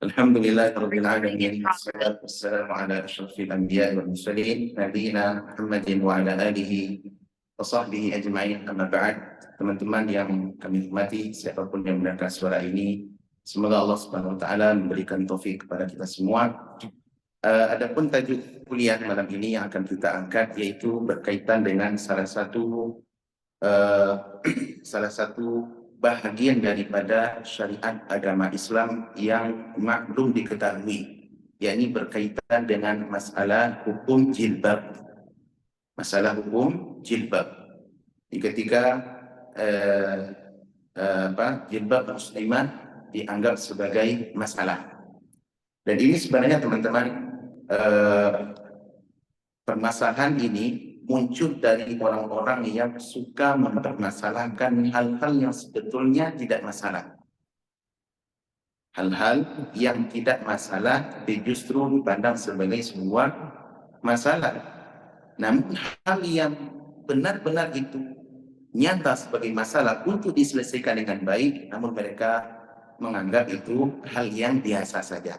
Alhamdulillahirabbil alamin. Wassalatu wassalamu ala asyrafil anbiya'i wal mursalin nabiyina Muhammadin wa ala alihi wa sahbihi ajma'in. Amma ba'd. Teman-teman yang kami hormati, siapapun yang mendengar suara ini, semoga Allah Subhanahu wa taala memberikan taufik kepada kita semua. Adapun tajuk kuliah malam ini yang akan kita angkat yaitu berkaitan dengan salah satu bahagian daripada syariat agama Islam yang maklum diketahui, yakni berkaitan dengan masalah hukum jilbab. Masalah hukum jilbab. Ketika jilbab muslimah dianggap sebagai masalah. Dan ini sebenarnya teman-teman, permasalahan ini muncul dari orang-orang yang suka mempermasalahkan hal-hal yang sebetulnya tidak masalah. Hal-hal yang tidak masalah justru dipandang sebagai sebuah masalah. Namun hal yang benar-benar itu nyata sebagai masalah untuk diselesaikan dengan baik, namun mereka menganggap itu hal yang biasa saja.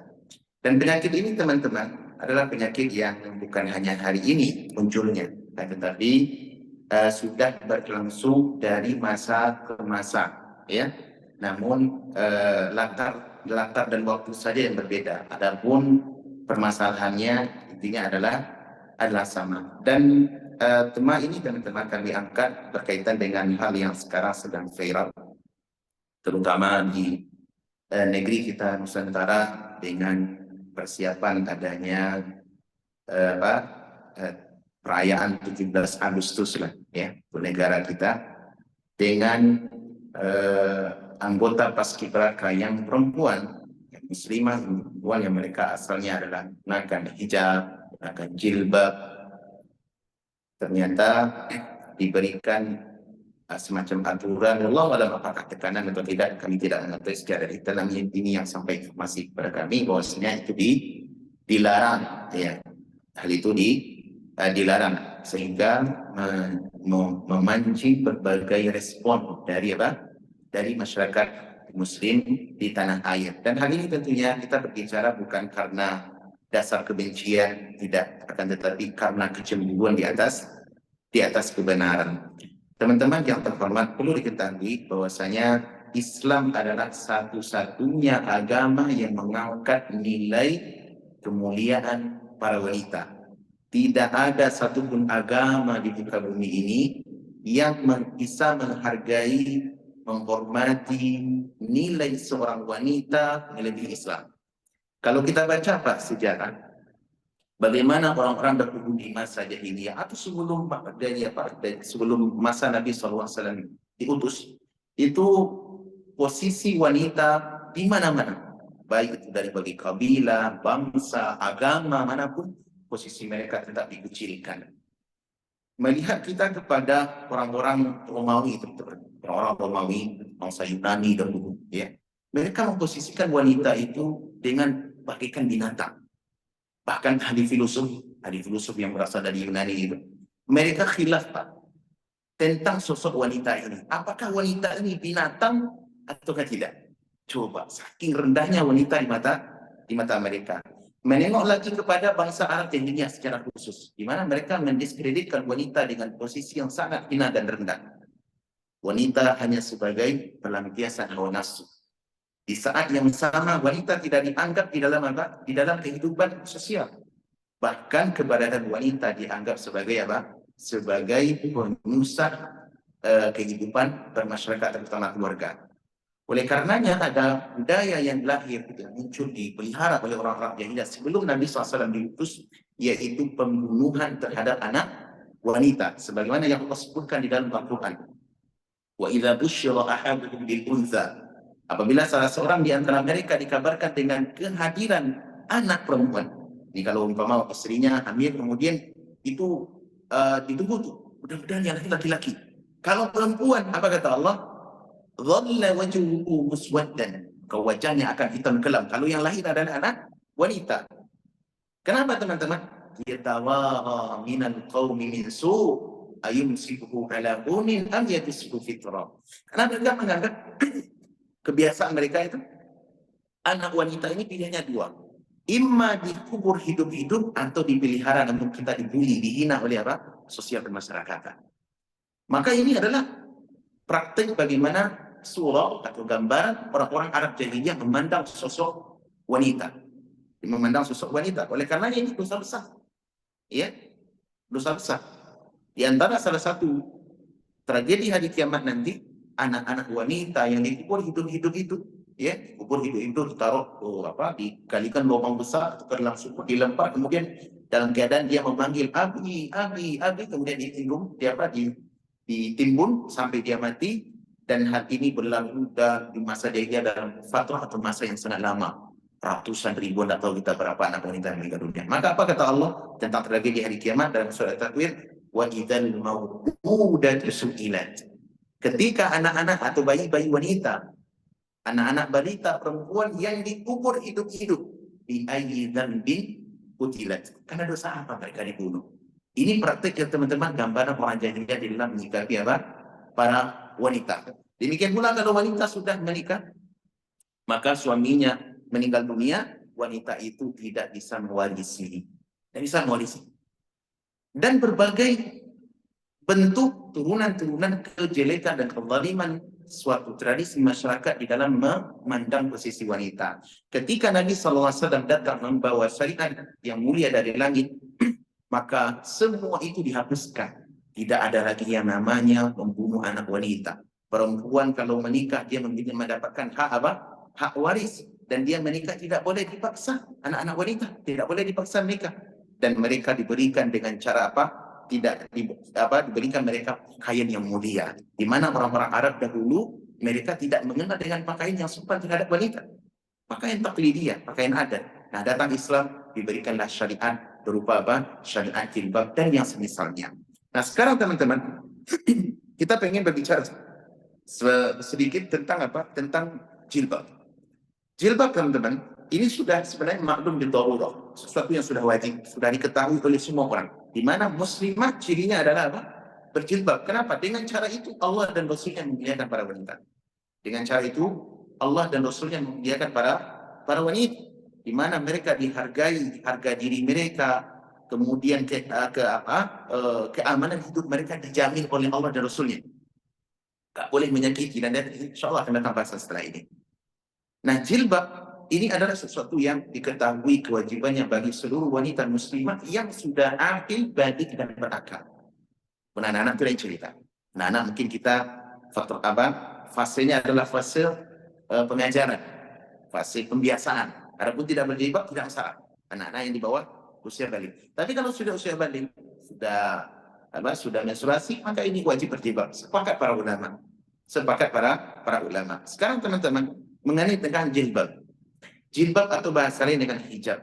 Dan penyakit ini teman-teman adalah penyakit yang bukan hanya hari ini munculnya, tetapi sudah berlangsung dari masa ke masa, ya. Namun latar dan waktu saja yang berbeda. Adapun permasalahannya intinya adalah sama. Dan tema ini teman-teman kami angkat berkaitan dengan hal yang sekarang sedang viral, terutama di negeri kita Nusantara, dengan persiapan adanya perayaan 17 Agustus lah, ya, negara kita, dengan anggota paskibraka yang perempuan, yang muslimah, perempuan yang mereka asalnya adalah menggunakan hijab, menggunakan jilbab, ternyata diberikan semacam aturan. Allah alam apakah tekanan atau tidak, kami tidak mengetahui secara detail. Ini yang sampai informasi kepada kami bahwasanya itu dilarang, ya. Hal itu dilarang, sehingga memancing berbagai respon dari masyarakat muslim di tanah air. Dan hal ini tentunya kita berbicara bukan karena dasar kebencian, tidak, akan tetapi karena kecemburuan di atas kebenaran. Teman-teman yang terhormat, perlu diketahui bahwasanya Islam adalah satu-satunya agama yang mengangkat nilai kemuliaan para wanita. Tidak ada satupun agama di muka bumi ini yang bisa menghargai, menghormati nilai seorang wanita melebihi Islam. Kalau kita baca sejarah, bagaimana orang-orang dahulu di masa jahiliyah atau sebelum masa Nabi SAW diutus, itu posisi wanita di mana-mana, baik itu dari bagi kabilah, bangsa, agama manapun, posisi mereka tetap dikucilkan. Melihat kita kepada orang-orang Romawi, orang-orang Romawi, bangsa Yunani dahulu, ya, mereka memposisikan wanita itu dengan bagaikan binatang. Bahkan ahli filosof yang berasal dari Yunani itu, mereka khilaf, Pak, tentang sosok wanita ini. Apakah wanita ini binatang atau tidak? Coba, saking rendahnya wanita di mata mereka. Menengok lagi kepada bangsa Arab Jahiliyah secara khusus, di mana mereka mendiskreditkan wanita dengan posisi yang sangat hina dan rendah. Wanita hanya sebagai pelampiasan hawa nafsu. Di saat yang sama, wanita tidak dianggap di dalam kehidupan sosial. Bahkan keberadaan wanita dianggap sebagai sebagai penyusak kehidupan bermasyarakat, terutama keluarga. Oleh karenanya ada budaya yang lahir, yang muncul, dipelihara oleh orang-orang jahiliyah sebelum Nabi SAW diutus, yaitu pembunuhan terhadap anak wanita, sebagaimana yang Allah sebutkan di dalam Al-Quran. Wa idza busyira ahaduhum bil untha, apabila salah seorang di antara mereka dikabarkan dengan kehadiran anak perempuan. Ini kalau umpama istrinya hamil, kemudian itu ditunggu tuh, mudah-mudahan yang laki-laki. Kalau perempuan, apa kata Allah? Dhalla wajhuhu muswaddan, wajahnya akan hitam kelam. Kalau yang lahir adalah anak wanita. Kenapa teman-teman? Yatawara minal qaumi min su' ayumsikuhu ala hunin am yatisuhu fitrah. Karena mereka menganggap kebiasaan mereka itu anak wanita ini pilihannya dua. Imma dikubur hidup-hidup atau dipelihara namun kita dibully, dihina oleh apa? Sosial kemasyarakatan. Maka ini adalah praktik bagaimana surah atau gambaran orang-orang Arab jahiliyah memandang sosok wanita. Memandang sosok wanita. Oleh karena ini dosa besar. Ya, dosa besar. Di antara salah satu tragedi hari kiamat nanti, anak-anak wanita yang dikubur hidup-hidup itu, ya, kubur hidup-hidup ditaruh dikalikan lubang besar, tukar langsung dilempar, kemudian dalam keadaan dia memanggil abi, abi, abi, kemudian ditimbun sampai dia mati. Dan hal ini berlalu di masa jahiliyah dalam fatrah atau masa yang sangat lama, ratusan ribuan atau kita berapa anak wanita yang meninggal dunia. Maka apa kata Allah tentang tragedi hari kiamat dalam surat Takwir? Wa idzal mau'udatu su'ilat. Ketika anak-anak atau bayi-bayi wanita, anak-anak balita perempuan yang dikubur hidup-hidup, bi ayyi dzambin qutilat. Karena dosa apa mereka dibunuh? Ini praktik ya teman-teman, gambaran orang jahiliyah di dalam menyikapi apa? Para wanita. Demikian pula kalau wanita sudah menikah, maka suaminya meninggal dunia, wanita itu tidak bisa mewarisi. Tidak bisa mewarisi. Dan berbagai bentuk turunan-turunan kejelekan dan kezaliman suatu tradisi masyarakat di dalam memandang posisi wanita. Ketika Nabi SAW datang membawa syariat yang mulia dari langit, maka semua itu dihapuskan. Tidak ada lagi yang namanya membunuh anak wanita. Perempuan kalau menikah dia mendapatkan hak apa? Hak waris. Dan dia menikah tidak boleh dipaksa. Anak-anak wanita tidak boleh dipaksa menikah. Dan mereka diberikan dengan cara apa? Diberikan mereka pakaian yang mulia. Di mana orang-orang Arab dahulu mereka tidak mengenal dengan pakaian yang sopan terhadap wanita. Pakaian taklidiyah, pakaian adat. Nah, datang Islam diberikanlah syariat berupa apa? Syariat jilbab dan yang semisalnya. Nah, sekarang teman-teman, kita pengen berbicara sedikit tentang apa? Tentang jilbab. Jilbab, teman-teman, ini sudah sebenarnya maklum di darurah, sesuatu yang sudah wajib, sudah diketahui oleh semua orang. Di mana muslimah cirinya adalah apa? Berjilbab. Kenapa? Dengan cara itu Allah dan Rasulnya memuliakan para wanita. Dengan cara itu Allah dan Rasulnya memuliakan para wanita, di mana mereka dihargai, harga diri mereka, kemudian keamanan hidup mereka dijamin oleh Allah dan Rasulnya. Tak boleh menyakiti, dan insya Allah akan datang bahasan setelah ini. Nah, jilbab ini adalah sesuatu yang diketahui kewajibannya bagi seluruh wanita muslimah yang sudah akil, balik dan berakal. Anak-anak itu lain cerita. Anak-anak mungkin kita fasenya adalah fase pengajaran, fase pembiasaan. Adapun tidak berjilbab tidak masalah. Anak-anak yang di bawah usia balik. Tapi kalau sudah usia balik, sudah menstruasi, maka ini wajib berjilbab. Sepakat para ulama. Sekarang teman-teman, mengenai tentang jilbab. Jilbab atau bahasa lain dengan hijab.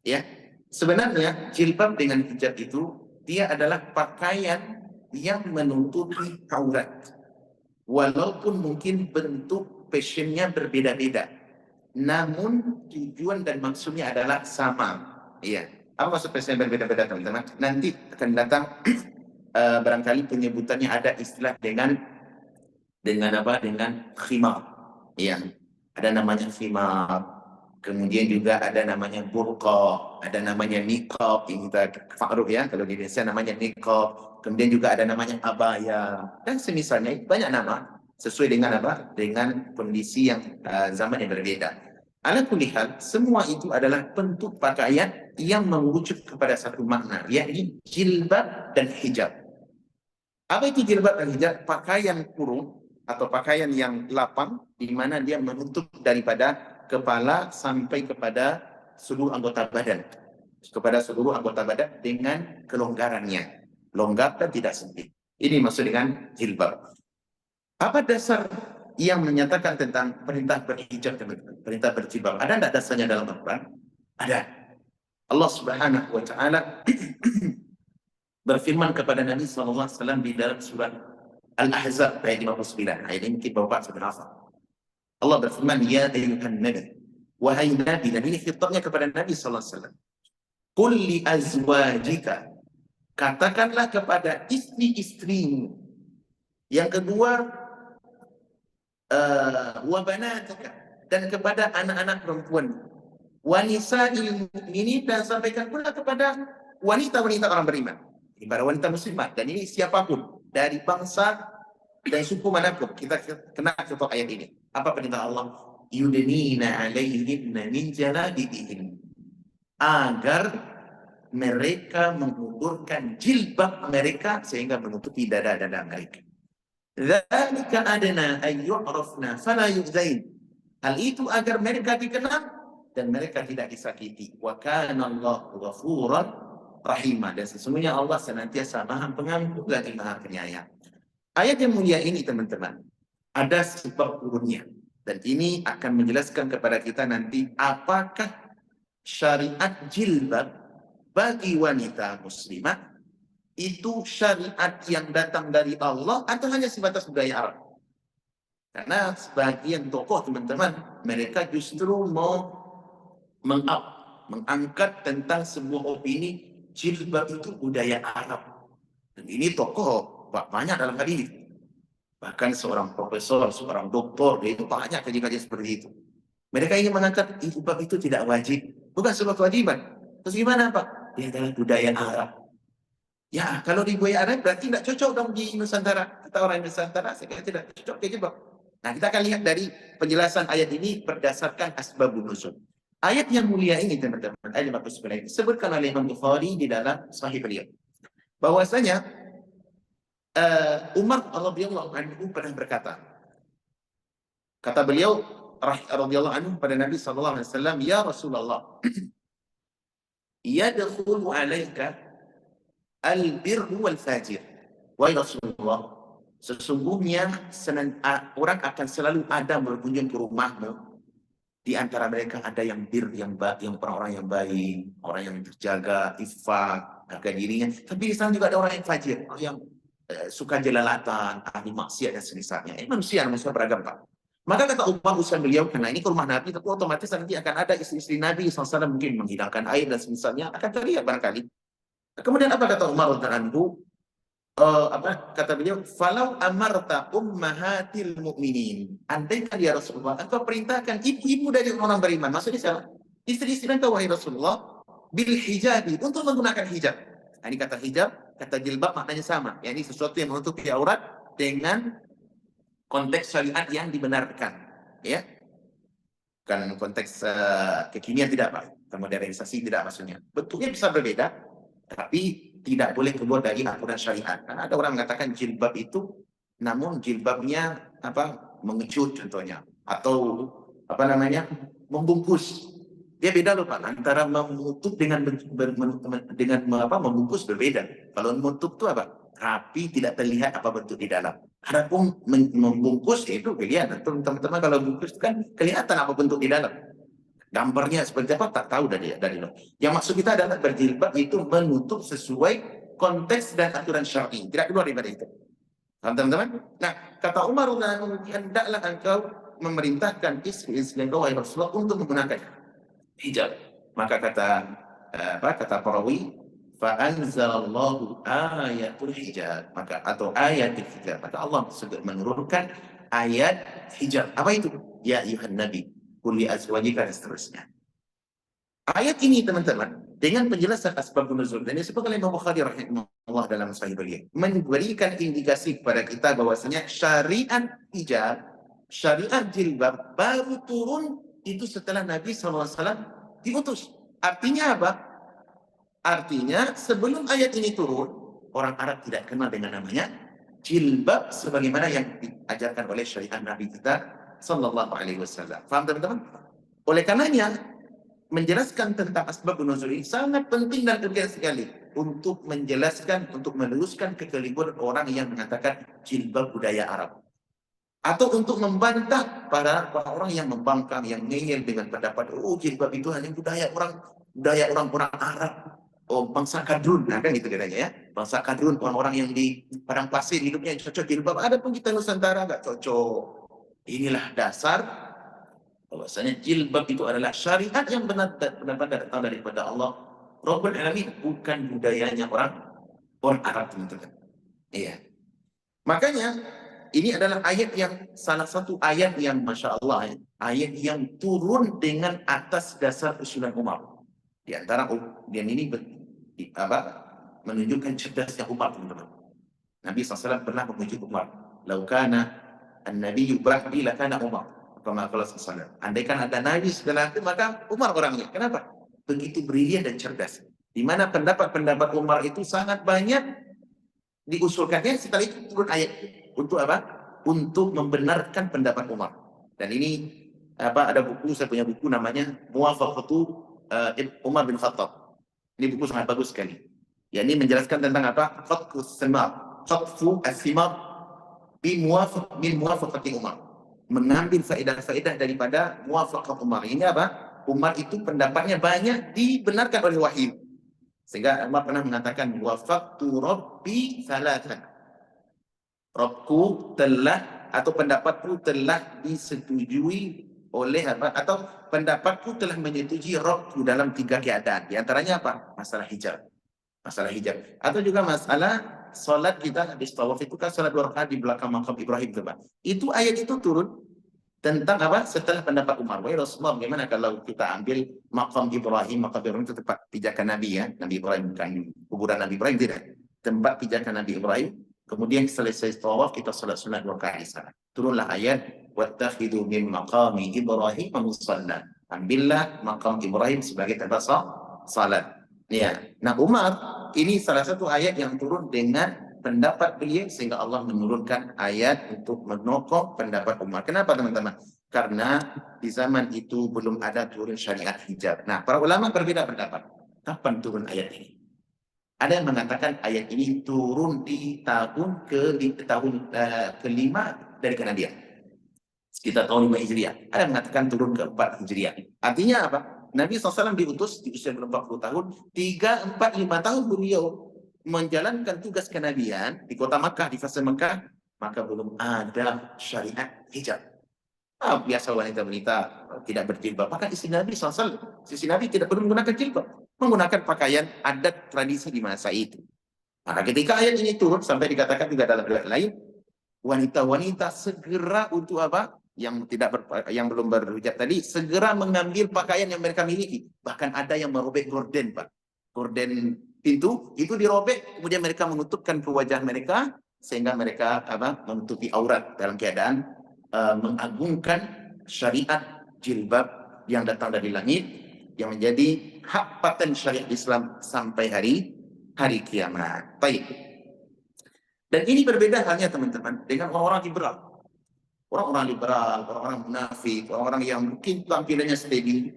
Ya, sebenarnya jilbab dengan hijab itu dia adalah pakaian yang menutupi aurat. Walaupun mungkin bentuk fashionnya berbeda-beda, namun tujuan dan maksudnya adalah sama. Iya. Apa maksud fashion berbeda-beda, teman-teman? Nanti akan datang barangkali penyebutannya ada istilah dengan khimar. Iya. Ada namanya khimar. Kemudian juga ada namanya burqa, ada namanya niqab, yang kita fa'ruf ya, kalau di Indonesia namanya niqab. Kemudian juga ada namanya abaya, dan semisalnya banyak nama, sesuai dengan apa? Dengan kondisi yang zaman yang berbeda. Ala kulli hal, semua itu adalah bentuk pakaian yang merujuk kepada satu makna, yakni jilbab dan hijab. Apa itu jilbab dan hijab? Pakaian kurung atau pakaian yang lapang, di mana dia menutup daripada kepala sampai kepada seluruh anggota badan. Dengan kelonggarannya. Longgar dan tidak sempit. Ini maksud dengan jilbab. Apa dasar yang menyatakan tentang perintah berhijab dan perintah berjilbab? Ada tidak dasarnya dalam Al-Quran? Ada. Allah Subhanahu wa Ta'ala berfirman kepada Nabi SAW di dalam surat Al-Ahzab ayat 59. Ayat ini mungkin Bapak sudah hafal. Allah berfirman, ya ayyuhan nabi, wahai nabi, dan ini khitabnya kepada Nabi SAW. Qul li azwajika, katakanlah kepada istri-istrimu. Yang kedua, wa banatika, dan kepada anak-anak perempuan. Wanisa'il mu'minin, dan sampaikan pula kepada wanita-wanita orang beriman. Ini para wanita muslimat, dan ini siapapun dari bangsa dan suku manapun. Kita kena contoh ayat ini. Apa perintah Allah? Yudnina alaihinna min jalabibihin, agar mereka menguburkan jilbab mereka sehingga menutupi dada-dada mereka. Dzalika adna ay yu'rafna fala yu'zain. Hal itu agar mereka dikenal dan mereka tidak disakiti. Wa kana Allahu ghafuran rahimah, dan sesungguhnya Allah senantiasa Maha Pengampun lagi Maha Penyayang. Ayat yang mulia ini teman-teman, ada sebab turunnya, dan ini akan menjelaskan kepada kita nanti apakah syariat jilbab bagi wanita muslimah itu syariat yang datang dari Allah atau hanya sebatas budaya Arab. Karena sebagian tokoh teman-teman, mereka justru mau mengangkat tentang sebuah opini jilbab itu budaya Arab. Dan ini tokoh banyak dalam hal ini. Bahkan seorang profesor, seorang doktor, dia itu banyak kajian-kajian seperti itu. Mereka ingin mengangkat jilbab itu tidak wajib. Bukan sebuah kewajiban. Terus gimana Pak? Dia adalah budaya Arab. Ya, kalau di budaya Arab berarti tidak cocok dong di Nusantara. Kata orang Nusantara, saya kira tidak cocok kayak jilbab. Nah, kita akan lihat dari penjelasan ayat ini berdasarkan asbabun nuzul. Ayat yang mulia ini teman-teman, ayat 59 disebutkan oleh Imam Bukhari di dalam Sahih beliau. Bahwasanya Umar radhiyallahu anhu pernah berkata, kata beliau radhiyallahu anhu pada Nabi sallallahu alaihi wasallam, ya Rasulullah, yadkhulu alaika al-birru wal fajir. Wahai Rasulullah, sesungguhnya orang akan selalu ada berkunjung ke rumahmu. Di antara mereka ada yang yang orang-orang yang baik, orang yang terjaga, ifah, harga dirinya. Tapi di sana juga ada orang yang fajir, orang yang suka jelalatan, ahli maksiat dan semisalnya. Manusia beragam Pak. Maka kata Umar usaha beliau, karena ini ke rumah Nabi, tapi otomatis nanti akan ada istri-istri Nabi SAW mungkin menghidangkan air dan semisalnya, akan terlihat barangkali. Kemudian apa kata Umar radhiyallahu kata beliau, falau amarta ummahatil mu'minin, andaikan ya Rasulullah engkau perintahkan ibu-ibu dari orang beriman, maksudnya siapa? Istri-istri engkau wahai Rasulullah, bil hijabi, untuk menggunakan hijab. Nah, ini kata hijab, kata jilbab maknanya sama, yakni sesuatu yang menutupi aurat dengan konteks syariat yang dibenarkan, ya. Bukan konteks kekinian, tidak Pak, modernisasi tidak maksudnya. Bentuknya bisa berbeda, tapi tidak boleh keluar dari aturan syariat. Karena ada orang mengatakan jilbab itu, namun jilbabnya mengecut contohnya, atau membungkus. Dia beda loh Pak, antara menutup dengan membungkus berbeda. Kalau menutup itu apa? Rapi, tidak terlihat apa bentuk di dalam. Adapun membungkus itu kelihatan. Teman-teman kalau bungkus kan kelihatan apa bentuk di dalam. Gambarnya seperti apa tak tahu dari lo. Yang maksud kita adalah berjilbab itu menutup sesuai konteks dan aturan syar'i, tidak keluar daripada itu. Teman-teman. Nah, kata Umar, hendaklah engkau memerintahkan istri-istri engkau wahai Rasulullah untuk menggunakan hijab. Maka kata perawi, fa anzalallahu ayatul hijab, atau ayat hijab. Maka Allah segera menurunkan ayat hijab. Apa itu? Ya ayuhan nabi kulli azwajika dan seterusnya. Ayat ini teman-teman dengan penjelasan asbabun nuzul, dan disebut oleh Imam Bukhari rahimahullah dalam Sahih beliau, memberikan indikasi kepada kita bahwasanya syariat hijab, syariat jilbab baru turun itu setelah Nabi SAW diutus. Artinya apa? Artinya sebelum ayat ini turun, orang Arab tidak kenal dengan namanya jilbab sebagaimana yang diajarkan oleh syariat Nabi kita sallallahu alaihi wasallam. Faham teman-teman? Oleh karenanya menjelaskan tentang asbabun nuzul ini sangat penting dan urgen sekali untuk menjelaskan, untuk meluruskan kekeliruan orang yang mengatakan jilbab budaya Arab, atau untuk membantah para orang yang membangkang, yang ngeyel dengan pendapat jilbab itu hanya budaya orang-orang Arab, bangsa kadrun, nah kan gitu katanya ya, bangsa kadrun, orang-orang yang di padang pasir hidupnya cocok jilbab. Ada pun kita Nusantara nggak cocok. Inilah dasar bahwasanya jilbab itu adalah syariat yang benar-benar datang daripada Allah Rabbul Alamin, bukan budayanya orang Arab teman-teman. Iya. Makanya ini adalah ayat yang salah satu ayat yang Masya Allah, ayat yang turun dengan atas dasar usulan Umar. Di antara dan ini menunjukkan cerdasnya Umar, teman-teman. Nabi SAW pernah memuji Umar. Laukana an-nabiyyu ba'di lakana Umar. Kama qala SAW. Andaikan ada Nabi setelahku, maka Umar orangnya. Kenapa? Begitu brilian dan cerdas. Di mana pendapat-pendapat Umar itu sangat banyak diusulkannya, setelah itu turun ayat. Untuk apa? Untuk membenarkan pendapat Umar. Dan ini ada buku, saya punya buku namanya Muwafaqatu Umar bin Khattab. Ini buku sangat bagus sekali. Ya, ini menjelaskan tentang apa? Qatfu as-simar min muwafaqati Umar. Mengambil faedah-faedah daripada muwafaqat Umar. Ini apa? Umar itu pendapatnya banyak dibenarkan oleh wahyu. Sehingga Umar pernah mengatakan wafaqtu rabbi thalathan. Rabbku telah, atau pendapatku telah disetujui oleh apa? Atau pendapatku telah menyetujui Rabbku dalam 3 keadaan. Di antaranya apa? Masalah hijab. Masalah hijab. Atau juga masalah salat kita habis tawaf itu kan salat 2 rakaat di belakang makam Ibrahim, coba. Itu ayat itu turun tentang apa? Setelah pendapat Umar. Wahai Rasulullah, bagaimana kalau kita ambil makam Ibrahim itu tempat pijakan Nabi, ya. Nabi Ibrahim, bukan kuburan Nabi Ibrahim, tidak. Tempat pijakan Nabi Ibrahim. Kemudian selesai tawaf kita salat sunat 2 rakaat di sana. Turunlah ayat wattakhidhu min maqami Ibrahim musalla. Ambillah makam Ibrahim sebagai tempat salat. Ya. Nah, Umar ini salah satu ayat yang turun dengan pendapat beliau, sehingga Allah menurunkan ayat untuk menokong pendapat Umar. Kenapa, teman-teman? Karena di zaman itu belum ada turun syariat hijab. Nah, para ulama berbeda pendapat. Kapan turun ayat ini? Ada yang mengatakan ayat ini turun di tahun kelima dari kenabian, sekitar tahun 5 Hijriah. Ada yang mengatakan turun ke 4 Hijriah. Artinya apa? Nabi SAW diutus di usia 40 tahun, 3, 4, 5 tahun beliau menjalankan tugas kenabian di kota Makkah, di fase Makkah, maka belum ada syariat hijab. Biasa wanita-wanita tidak berjilbab. Maka istri Nabi SAW, istri Nabi tidak perlu menggunakan jilbab, menggunakan pakaian adat tradisi di masa itu. Maka ketika ayat ini turun, sampai dikatakan juga dalam riwayat lain, wanita-wanita segera untuk apa? Yang belum berhijab tadi, segera mengambil pakaian yang mereka miliki. Bahkan ada yang merobek gorden, Pak. Gorden pintu itu dirobek, kemudian mereka menutupkan ke wajah mereka, sehingga mereka menutupi aurat dalam keadaan mengagungkan syariat jilbab yang datang dari langit, yang menjadi hak paten syariat Islam sampai hari kiamat. Baik. Dan ini berbeda halnya, teman-teman, dengan orang-orang liberal. Orang-orang liberal, orang-orang munafik, orang-orang yang mungkin tampilannya steady,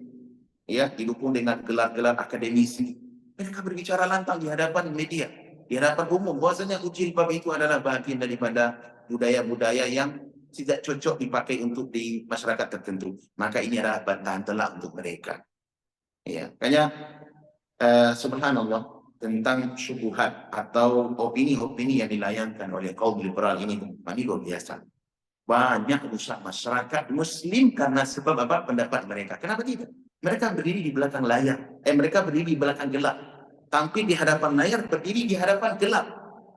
ya, didukung dengan gelar-gelar akademisi. Mereka berbicara lantang di hadapan media, di hadapan umum, bahwasanya jilbab itu adalah bagian daripada budaya-budaya yang tidak cocok dipakai untuk di masyarakat tertentu. Maka ini adalah bantahan telak untuk mereka. Ya, makanya subhanallah, tentang syubhat atau opini-opini yang dilayangkan oleh kaum liberal ini luar biasa. Banyak rusak masyarakat Muslim karena sebab apa? Pendapat mereka. Kenapa tidak? Mereka berdiri di belakang layar. Mereka berdiri di belakang gelap. Tampil di hadapan layar, berdiri di hadapan gelap.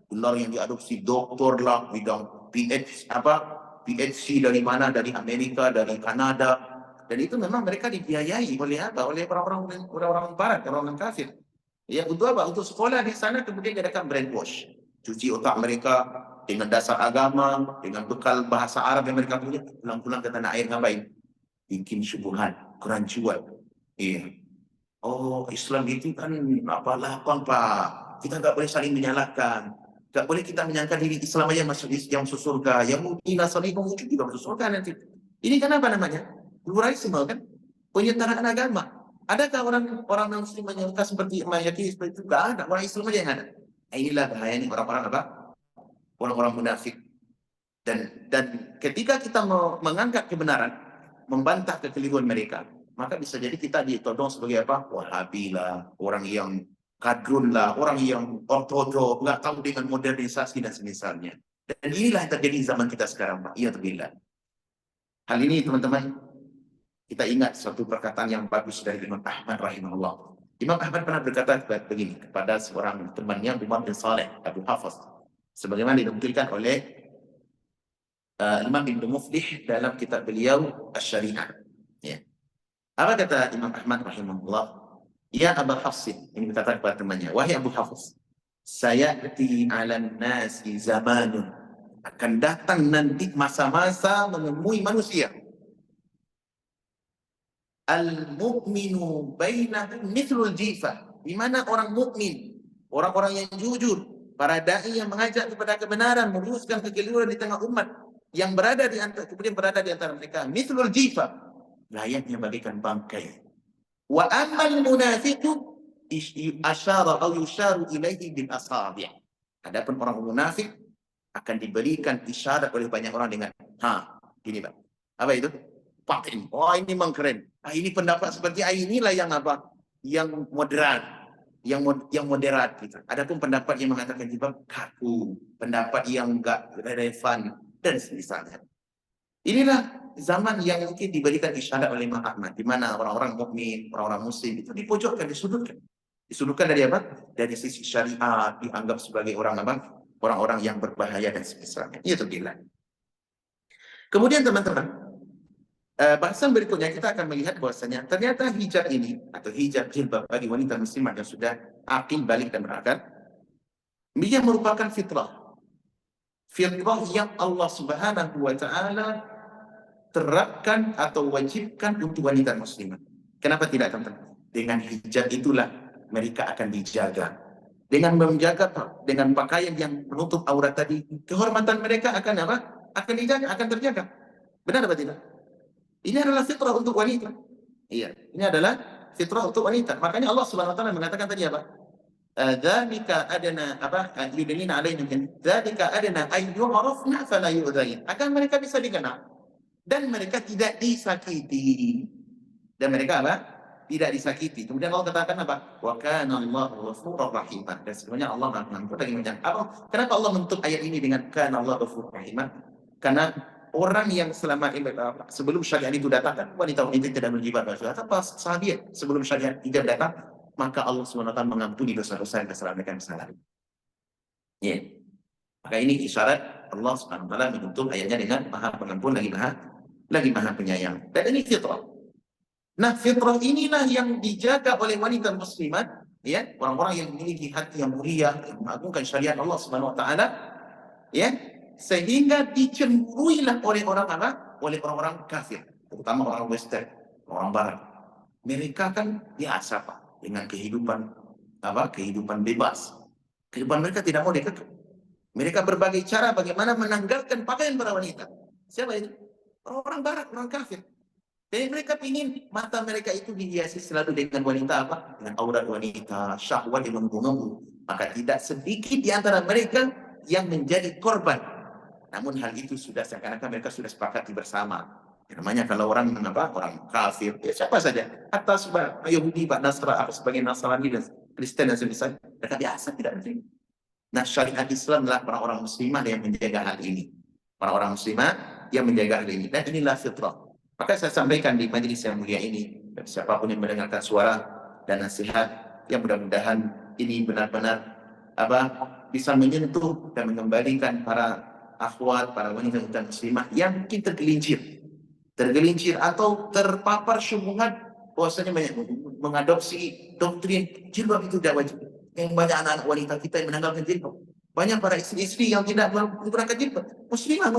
Gelar yang diadopsi doktor lah, bidang PhD dari mana? Dari Amerika, dari Kanada. Dan itu memang mereka dibiayai oleh apa? Oleh orang-orang barat, orang-orang kafir. Ya, untuk apa? Untuk sekolah di sana, kemudian diadakan brainwash. Cuci otak mereka dengan dasar agama, dengan bekal bahasa Arab yang mereka punya, pulang-pulang ke tanah air ngapain? Bikin syubhat, kerancuan. Iya. Oh, Islam itu kan lapang, Pak. Kita nggak boleh saling menyalahkan. Nggak boleh kita menyangka diri Islam aja yang masuk surga. Yang mungkin Nasrani juga masuk surga nanti. Ini kan apa namanya? Pluralisme kan? Penyetaraan agama. Adakah orang Muslim menyangka seperti seperti itu? Nggak ada. Orang Islam aja yang ada. Nah, inilah bahayanya orang-orang apa? Orang-orang munafik. Dan ketika kita mengangkat kebenaran, membantah kekeliruan mereka, maka bisa jadi kita ditodong sebagai apa? Wahabi lah, orang yang kadrun lah, orang yang ortodok, nggak tahu dengan modernisasi dan semisalnya. Dan inilah yang terjadi di zaman kita sekarang, Pak. Iya, terbillah. Hal ini, teman-teman, kita ingat suatu perkataan yang bagus dari Imam Ahmad rahimahullah. Imam Ahmad pernah berkata begini kepada seorang temannya, Umar bin Saleh Abu Hafaz, sebagaimana dinukilkan oleh Imam Ibn Muflih dalam kitab beliau Asy-Syariah. Ya. Apa kata Imam Ahmad rahimahullah? Ya Abu Hafsin, ini berkata kepada temannya, wahai Abu Hafs, sayati 'alan nasi zamanun, akan datang nanti masa-masa menemui manusia. Al-mu'minu bainahum mithlul jifah, di mana orang mukmin, orang-orang yang jujur, para dai yang mengajak kepada kebenaran, meluruskan kekeliruan di tengah umat, yang berada di antara, kemudian berada di antara mereka, mithlul jifah, layaknya bagaikan bangkai. Wa amal munafiqu asyara atau yusharu ilaihi bil asabi'. Adapun orang munafik akan diberikan isyarat oleh banyak orang dengan gini Pak. Apa itu? Paten. Oh, ini memang keren. Ini pendapat seperti inilah yang apa? Yang moderat, yang moderat gitu. Adapun pendapat yang mengatakan jilbab kaku, pendapat yang enggak relevan dan semisalnya. Inilah zaman yang mungkin diberikan isyarat oleh Imam Ahmad, di mana orang-orang mukmin, orang-orang muslim itu dipojokkan, disudutkan. Disudutkan dari apa? Dari sisi syariat, dianggap sebagai orang apa? Orang-orang yang berbahaya dan semisalnya. Itu gila. Kemudian teman-teman, bahasan berikutnya kita akan melihat bahwasanya ternyata hijab ini atau hijab jilbab bagi wanita muslimah yang sudah akil balik dan berakal, dia merupakan fitrah. Fitrah yang Allah Subhanahu wa taala terapkan atau wajibkan untuk wanita muslimah. Kenapa tidak, teman-teman? Dengan hijab itulah mereka akan dijaga. Dengan menjaga, dengan pakaian yang menutup aurat tadi, kehormatan mereka akan apa? Akan dijaga, akan terjaga. Benar apa tidak? Ini adalah fitrah untuk wanita. Iya, ini adalah fitrah untuk wanita. Makanya Allah Subhanahu wa taala mengatakan tadi apa? Dzalika adna apa? Yudnina alaihim min dzalika adna ay yu'rafna fala yu'dzain. Akan mereka bisa dikenal dan mereka tidak disakiti. Dan mereka apa? Tidak disakiti. Kemudian Allah katakan apa? Wa kana Allahu ghafurur rahim. Dan sebenarnya Allah Maha Pengampun lagi menjadi. Kenapa Allah menutup ayat ini dengan kana Allahu ghafurur rahim? Karena orang yang selama sebelum syariat itu datang, kan wanita-wanita tidak berjilbab, atau sahabat sebelum syariat hijab datang, maka Allah SWT mengampuni dosa-dosa dan kesalahan mereka yang salah. Ya. Maka ini isyarat Allah SWT menutup ayatnya dengan Maha Pengampun lagi maha penyayang. Dan ini fitrah. Nah, fitrah inilah yang dijaga oleh wanita muslimat, ya, orang-orang yang memiliki hati yang mulia, yang mengagungkan syariat Allah SWT, ya, sehingga dicemburuilah oleh orang apa? Oleh orang-orang kafir, terutama orang Western, orang Barat. Mereka kan biasa Pak dengan kehidupan apa? Kehidupan bebas. Kehidupan mereka tidak mau dikekang. Mereka berbagai cara bagaimana menanggalkan pakaian para wanita. Siapa itu? Orang-orang Barat, orang kafir. Jadi mereka ingin mata mereka itu dihiasi selalu dengan wanita apa? Dengan aurat wanita, syahwat yang menggebu-gebu. Maka tidak sedikit di antara mereka yang menjadi korban. Namun hal itu sudah seakan-akan mereka sudah sepakati bersama. Namanya kalau orang apa? Orang kafir, ya siapa saja. Atas Yahudi, Pak Nasrani, sebagai Nasrani dan Kristen dan sebagainya, mereka biasa tidak menerima. Nah, syariat Islam adalah orang-orang muslimah yang menjaga hal ini. Orang-orang muslimah yang menjaga hal ini. Dan inilah fitrah. Maka saya sampaikan di majelis yang mulia ini, dan siapapun yang mendengarkan suara dan nasihat, yang mudah-mudahan ini benar-benar apa bisa menyentuh dan mengembalikan para akhwat, para wanita-wanita muslimah yang mungkin tergelincir atau terpapar syubhat bahwasanya banyak mengadopsi doktrin jilbab itu tidak wajib. Yang banyak anak-anak wanita kita yang menanggalkan jilbab. Banyak para istri-istri yang tidak menggunakan jilbab. Muslimah.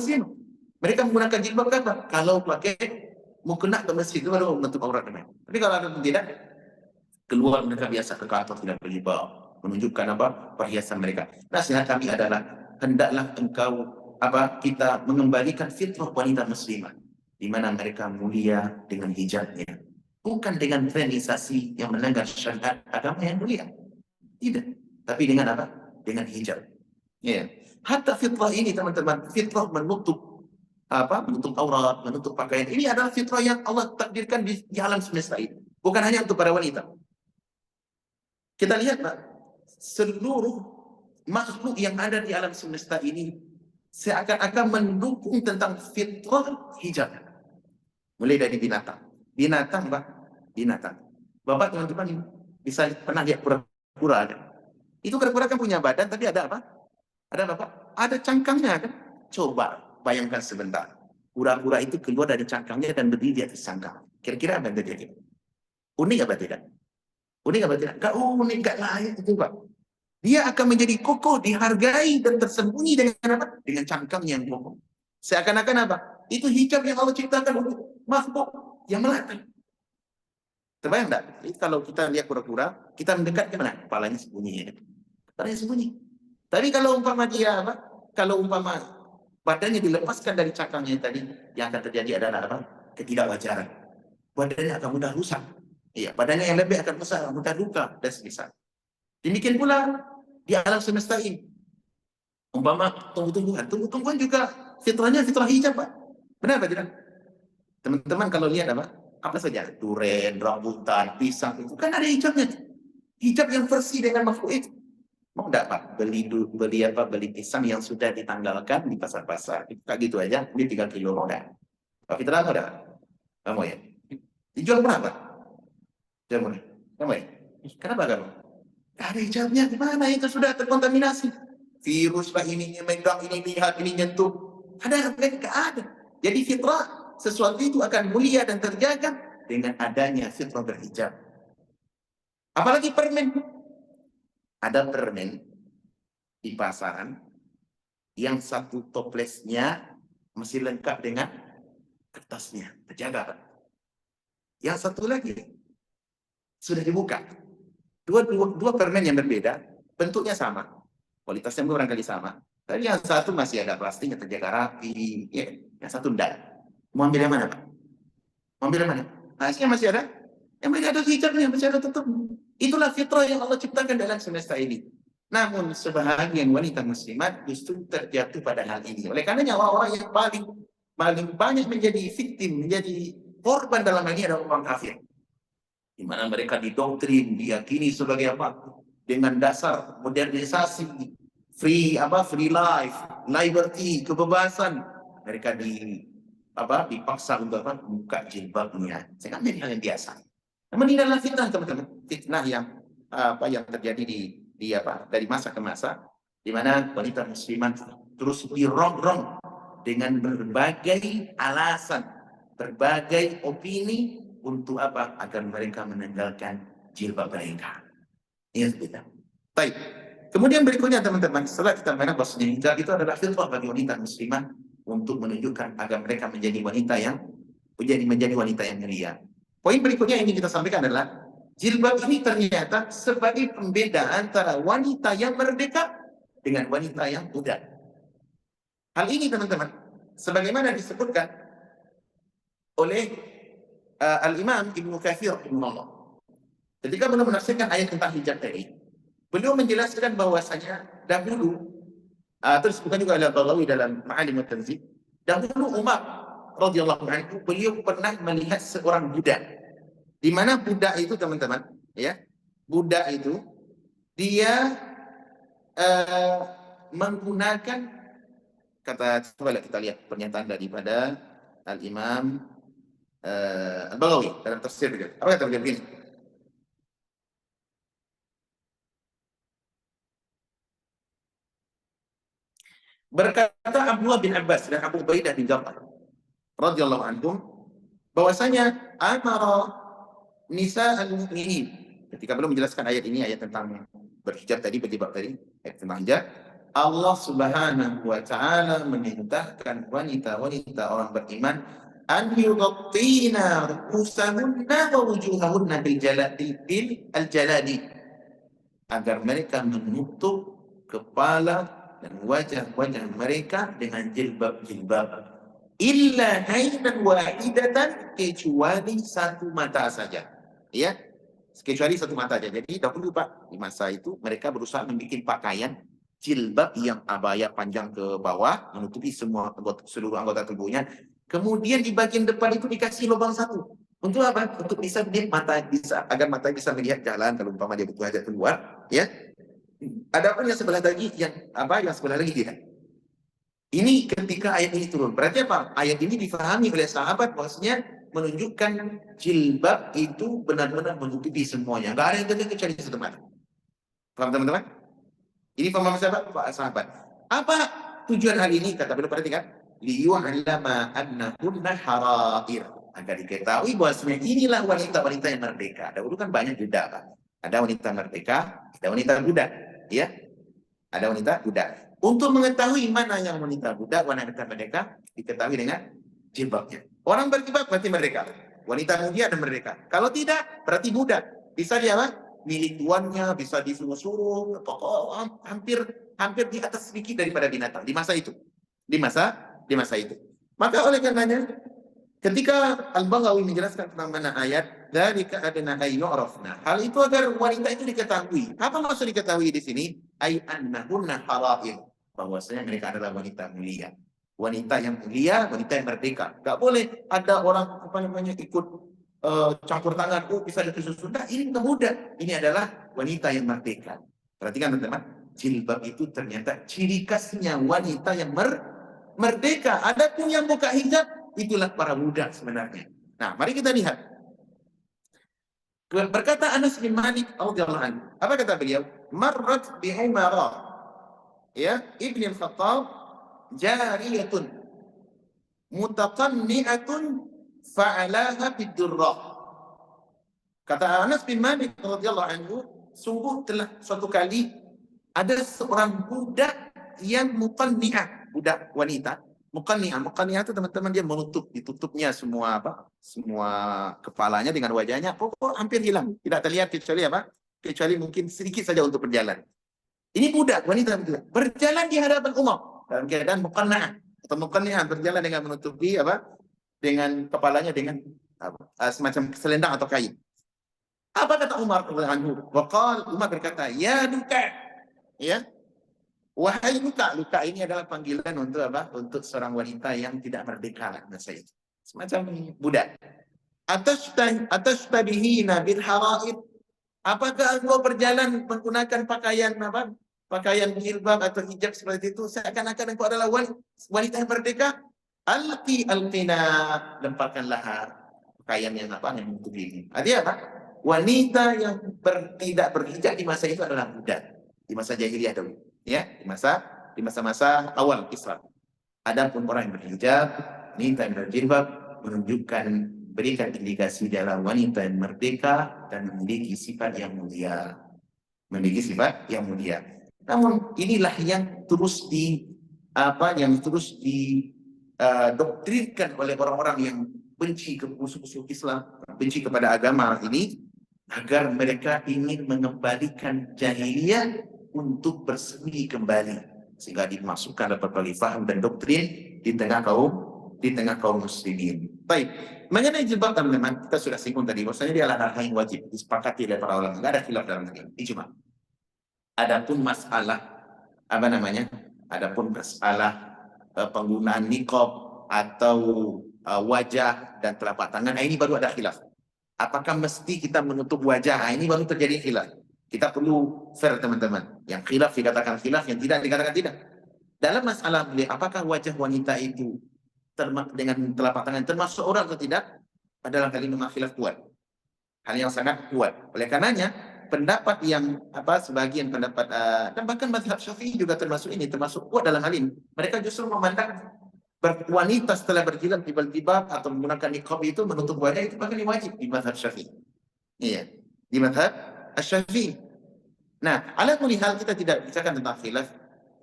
Mereka menggunakan jilbab apa? Kalau pakai mukena ke masjid itu baru menutup aurat mereka. Tapi kalau ada tidak, keluar mereka biasa ke kantor tidak berjilbab, menunjukkan apa? Perhiasan mereka. Nasihat kami adalah hendaklah engkau kita mengembalikan fitrah wanita muslimah, di mana mereka mulia dengan hijabnya, bukan dengan trenisasi yang melanggar syariat agama yang mulia. Tidak, tapi dengan apa? Dengan hijab. Ya. Hatta fitrah ini teman-teman, fitrah menutup aurat, menutup pakaian. Ini adalah fitrah yang Allah takdirkan di alam semesta ini. Bukan hanya untuk para wanita. Kita lihat Pak, seluruh makhluk yang ada di alam semesta ini seakan-akan mendukung tentang fitrah hijab. Mulai dari binatang. Binatang Pak, binatang. Bapak teman-teman bisa pernah lihat kura-kura ada. Itu kura-kura kan punya badan, tapi ada apa? Ada apa? Ada cangkangnya kan? Coba. bayangkan sebentar. Kura-kura itu keluar dari cangkangnya dan berdiri di atas cangkang. Kira-kira apa yang terjadi? Unik apa tidak? Unik apa tidak? Gak unik, gak layak itu Pak. Dia akan menjadi kokoh, dihargai, dan tersembunyi dengan apa? Dengan cangkang yang kokoh. Seakan-akan apa? Itu hijab yang Allah ciptakan untuk makhluk yang melata. Terbayang enggak? Jadi kalau kita lihat kura-kura, kita mendekat gimana? Kepalanya sembunyi. Kepalanya sembunyi. Tapi kalau umpama dia apa? Kalau umpama badannya dilepaskan dari cangkangnya tadi, yang akan terjadi adalah apa? Ketidakwajaran. Badannya akan mudah rusak. Iya, badannya yang lebih akan rusak, mudah luka dan semisal. Demikian pula di alam semesta ini. Umpama tumbuh-tumbuhan juga fitrahnya fitrah hijab, Pak. Benar Pak tidak? Teman-teman kalau lihat apa saja, duren, rambutan, pisang, itu kan ada hijabnya. Hijab yang versi dengan makhluk itu. Mau enggak Pak beli pisang yang sudah ditanggalkan di pasar-pasar, kayak gitu aja, beli 3 kilo, mau enggak? Pak Fitra mau enggak? Kamu ya? Dijual berapa? Jual murah. Kamu ya? Kenapa kamu? Gak ada hijabnya, gimana itu sudah terkontaminasi? Virus lah ini megang, ini lihat, ini nyentuh. Ada kan? Gak ada. Jadi fitrah, sesuatu itu akan mulia dan terjaga dengan adanya fitrah berhijab. Apalagi permen. Ada permen di pasaran yang satu toplesnya masih lengkap dengan kertasnya, terjaga Pak. Yang satu lagi sudah dibuka. Dua permen yang berbeda, bentuknya sama, kualitasnya barangkali sama. Tapi yang satu masih ada plastiknya terjaga rapi, ya. Yang satu enggak. Mau ambil yang mana Pak? Mau ambil yang mana? Hasilnya masih ada, yang masih ada hijabnya, masih ada tutup. Itulah fitrah yang Allah ciptakan dalam semesta ini. Namun sebahagian wanita muslimat justru terjatuh pada hal ini. Oleh karenanya orang-orang yang paling banyak menjadi victim, menjadi korban dalam hal ini adalah orang kafir. Di mana mereka didoktrin, diyakini sebagai apa? Dengan dasar modernisasi, free life, liberty, kebebasan. Mereka dipaksa untuk buka jilbabnya. Saya kan hal yang biasa. Namun ini adalah fitnah teman-teman, fitnah yang terjadi dari masa ke masa, di mana wanita muslimat terus dirongrong dengan berbagai alasan, berbagai opini untuk apa? Agar mereka meninggalkan jilbab mereka. Ini kita. Baik. Kemudian berikutnya teman-teman, setelah kita mengenal bahwasanya hijab itu adalah fitrah bagi wanita muslimah untuk menunjukkan agar mereka menjadi wanita yang mulia. Poin berikutnya yang ingin kita sampaikan adalah jilbab ini ternyata sebagai pembeda antara wanita yang merdeka dengan wanita yang budak. Hal ini teman-teman, sebagaimana disebutkan oleh Al-Imam Ibnu Katsir rahimahullah. Ketika beliau menafsirkan ayat tentang hijab tadi, beliau menjelaskan bahwasanya dahulu, terus bukan juga Al-Baghawi dalam Ma'alim At-Tanzil, dahulu Umar radhiyallahu anhu, beliau pernah melihat seorang budak. Di mana budak itu teman-teman, ya, budak itu dia menggunakan coba kita lihat pernyataan daripada Al-Imam Al-Baghawi dalam tafsir beliau. Apa kata beliau begini? Berkata Abdullah bin Abbas dan Abu Ubaidah bin Jarrah radhiyallahu anhum bahwasanya amara nisa al-mu'minin, ketika belum menjelaskan ayat ini, ayat tentang berhijab tadi, berjilbab tadi, ayat tentang hijab, Allah Subhanahu wa taala memerintahkan wanita-wanita orang beriman an yughattina ru'usahunna wa wujuhahunna bil jaladi, agar mereka menutup kepala dan wajah-wajah mereka dengan jilbab-jilbab, illa ainan wahidatan, kecuali satu mata saja, ya, kecuali satu mata saja. Jadi dahulu Pak, di masa itu mereka berusaha membuat pakaian jilbab yang abaya panjang ke bawah, menutupi seluruh anggota tubuhnya. Kemudian di bagian depan itu dikasih lubang satu. Untuk apa? Untuk bisa agar mata bisa melihat jalan kalau umpama dia butuh hajat keluar, ya. Adapun yang sebelah lagi, yang sebelah lagi tidak. Ini ketika ayat ini turun, berarti apa? Ayat ini difahami oleh sahabat bahwasanya menunjukkan jilbab itu benar-benar menutupi semuanya. Enggak ada yang terjadi kecuali satu mata. Paham teman-teman? Ini pemahaman sahabat. Apa tujuan hal ini? Kata beliau, perhatikan. liyu'lama annahunna harair, agar diketahui bahwasanya inilah wanita-wanita yang merdeka. Dahulu kan banyak budak, Pak. Ada wanita merdeka, ada wanita budak, ya. Ada wanita budak. Untuk mengetahui mana yang wanita budak, wanita merdeka, diketahui dengan jilbabnya. Orang berjilbab berarti merdeka. Wanita muda dan merdeka. Kalau tidak, berarti budak. Bisa dia apa? Milik tuannya, bisa disuruh-suruh, pokok hampir di atas sedikit daripada binatang di masa itu. Di masa itu. Maka oleh karenanya, ketika Al-Baghawi menjelaskan tentang mana ayat dzalika adna ay yu'rafna, hal itu agar wanita itu diketahui. Apa maksud diketahui di sini? Ay annahunna harair, bahwasanya mereka adalah wanita mulia. Wanita yang mulia, wanita yang merdeka. Enggak boleh ada orang ikut campur tangan, bisa ditusuh. Nah, ini enggak mudah. Ini adalah wanita yang merdeka. Perhatikan teman-teman, jilbab itu ternyata ciri khasnya wanita yang merdeka. Adapun yang buka hijab, itulah para budak sebenarnya. Nah, mari kita lihat. Berkata Anas bin Malik radhiyallahu anhu. Apa kata beliau? Marrat bi Umar, ya, Ibn al-Khattab, jariyatun mutaqanni'atun fa'alaha bid-durrah. Kata Anas bin Malik radhiyallahu anhu, sungguh telah suatu kali ada seorang budak yang muqanni'ah, budak wanita. Muqanni'ah itu teman-teman dia ditutupnya semua semua kepalanya dengan wajahnya, pokok hampir hilang, tidak terlihat kecuali kecuali mungkin sedikit saja untuk berjalan. Ini budak wanita berjalan di hadapan Umar dalam keadaan muqanni'ah berjalan dengan menutupi dengan kepalanya dengan semacam selendang atau kain. Apa kata Umar radhiyallahu anhu? Umar berkata, ya duka, ya, wahai luka. Luka ini adalah panggilan untuk Untuk seorang wanita yang tidak merdeka masa itu. Semacam budak. Atashtabihina bil haraid. Apakah engkau berjalan menggunakan pakaian Pakaian jilbab atau hijab seperti itu seakan-akan engkau adalah wanita yang merdeka? Alqina, lemparkanlah pakaian yang menutupi ini. Artinya apa? Wanita yang tidak berhijab di masa itu adalah budak. Di masa jahiliyah dulu. Ya, di masa-masa awal Islam. Adapun orang yang berhijab, wanita yang berjilbab menunjukkan, berikan indikasi dalam wanita yang merdeka dan memiliki sifat yang mulia. Namun inilah yang terus didoktrinkan oleh orang-orang yang benci ke musuh-musuh Islam, benci kepada agama ini, agar mereka ingin mengembalikan jahiliyah untuk bersemi kembali, sehingga dimasukkan dalam berbagai faham dan doktrin di tengah kaum muslimin. Baik, mengenai jilbab teman-teman, kita sudah singgung tadi bahwasanya dia adalah hal yang wajib, disepakati oleh para ulama, tidak ada khilaf dalam hal ini, ijma. Adapun masalah penggunaan niqab atau wajah dan telapak tangan, ini baru ada khilaf. Apakah mesti kita menutup wajah? Ini baru terjadi khilaf. Kita perlu fair teman-teman. Yang khilaf dikatakan khilaf, yang tidak dikatakan tidak. Dalam masalah apakah wajah wanita itu dengan telapak tangan termasuk orang atau tidak, adalah kalimat khilaf kuat. Hal yang sangat kuat. Oleh karenanya, pendapat yang sebagian pendapat dan bahkan mazhab Syafi'i juga termasuk kuat dalam hal ini. Mereka justru memandang wanita setelah berjilbab tiba-tiba atau menggunakan niqab itu menutup wajah itu bahkan wajib di mazhab Syafi'i. Iya, di mazhab Asy-Syafi'i. Nah, ala kulli hal kita tidak bicarakan tentang khilaf.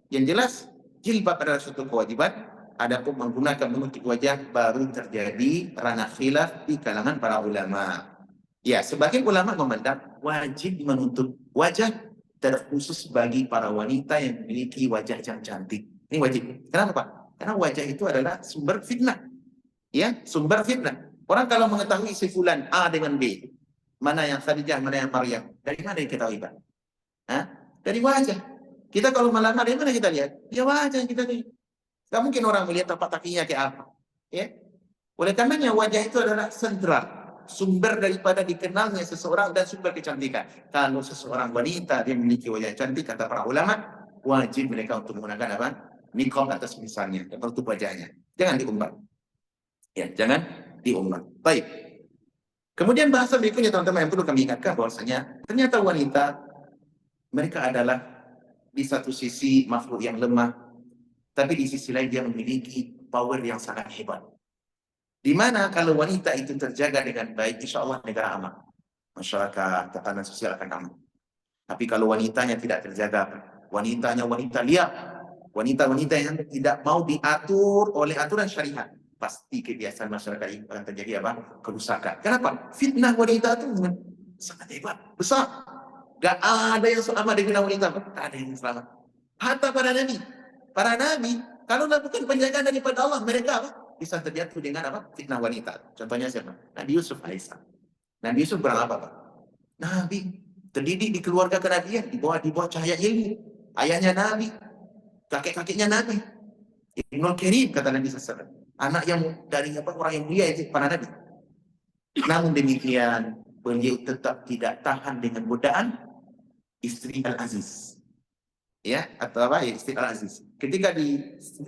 Yang jelas jilbab adalah suatu kewajiban. Adapun menggunakan menutup wajah baru terjadi ranah khilaf di kalangan para ulama. Ya, sebagian ulama memandang wajib menutup wajah terkhusus bagi para wanita yang memiliki wajah yang cantik. Ini wajib. Kenapa, Pak? Karena wajah itu adalah sumber fitnah. Ya, sumber fitnah. Orang kalau mengetahui si fulan A dengan B, mana yang Khadijah, mana yang Maryam, dari mana diketahui, Pak? Dari wajah. Kita kalau melamar, dari mana kita lihat? Ya wajah kita lihat. Gak mungkin orang melihat tapak kakinya kayak apa. Ya. Oleh karenanya wajah itu adalah sentral, sumber daripada dikenalnya seseorang dan sumber kecantikan. Kalau seseorang wanita dia memiliki wajah cantik, kata para ulama, wajib mereka untuk menggunakan niqab atas misalnya, dan menutup wajahnya. Jangan diumbar. Ya, jangan diumbar. Baik. Kemudian bahasa berikutnya teman-teman yang perlu kami ingatkan bahwasanya ternyata wanita mereka adalah di satu sisi makhluk yang lemah, tapi di sisi lain dia memiliki power yang sangat hebat. Di mana kalau wanita itu terjaga dengan baik, insya Allah negara aman. Masyarakat, tatanan sosial akan aman. Tapi kalau wanitanya tidak terjaga, wanitanya wanita liar, wanita-wanita yang tidak mau diatur oleh aturan syariat, pasti kebiasaan masyarakat ini akan terjadi apa? Kerusakan. Kenapa? Fitnah wanita itu sangat hebat, besar. Gak ada yang selamat dengan wanita, tak ada yang selamat. Hatta para nabi, kalau bukan penjagaan daripada Allah, mereka apa? Bisa terjatuh dengan apa? Fitnah wanita. Contohnya siapa? Nabi Yusuf alaihissalam. Nabi Yusuf berapa Pak? Nabi terdidik di keluarga kenabian, di bawah cahaya ilmu. Ayahnya Nabi, kakek-kakeknya Nabi. Ibnul Karim kata Nabi SAW. Anak yang dari apa orang yang mulia itu para Nabi. Namun demikian, beliau tetap tidak tahan dengan godaan istri Al-Aziz. Ya, atau apa ya, istri Al-Aziz. Ketika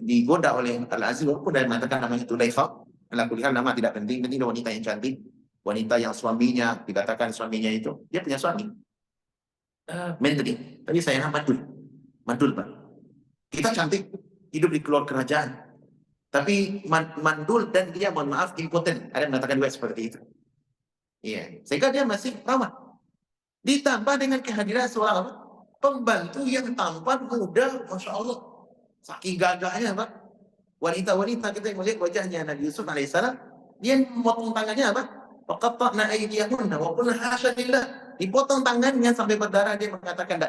digoda oleh Al-Aziz, walaupun dia mengatakan namanya Tulaifah, kulihat nama tidak penting, penting wanita yang cantik, wanita yang suaminya, dikatakan suaminya itu, dia punya suami. Menteri, tadi saya mandul Pak. Kita cantik, hidup di keluarga kerajaan. Tapi mandul dan dia, mohon maaf, impoten. Ada yang mengatakan juga seperti itu. Iya, sehingga dia masih ramah. Ditambah dengan kehadiran seorang apa? Pembantu yang tampan muda, masya Allah, saking gagahnya Pak. Wanita-wanita kita yang melihat wajahnya Nabi Yusuf alaihissalam, dia memotong tangannya apa? Faqatta'na aydiyahunna wa qulna hasya lillah. Dipotong tangannya sampai berdarah, dia mengatakan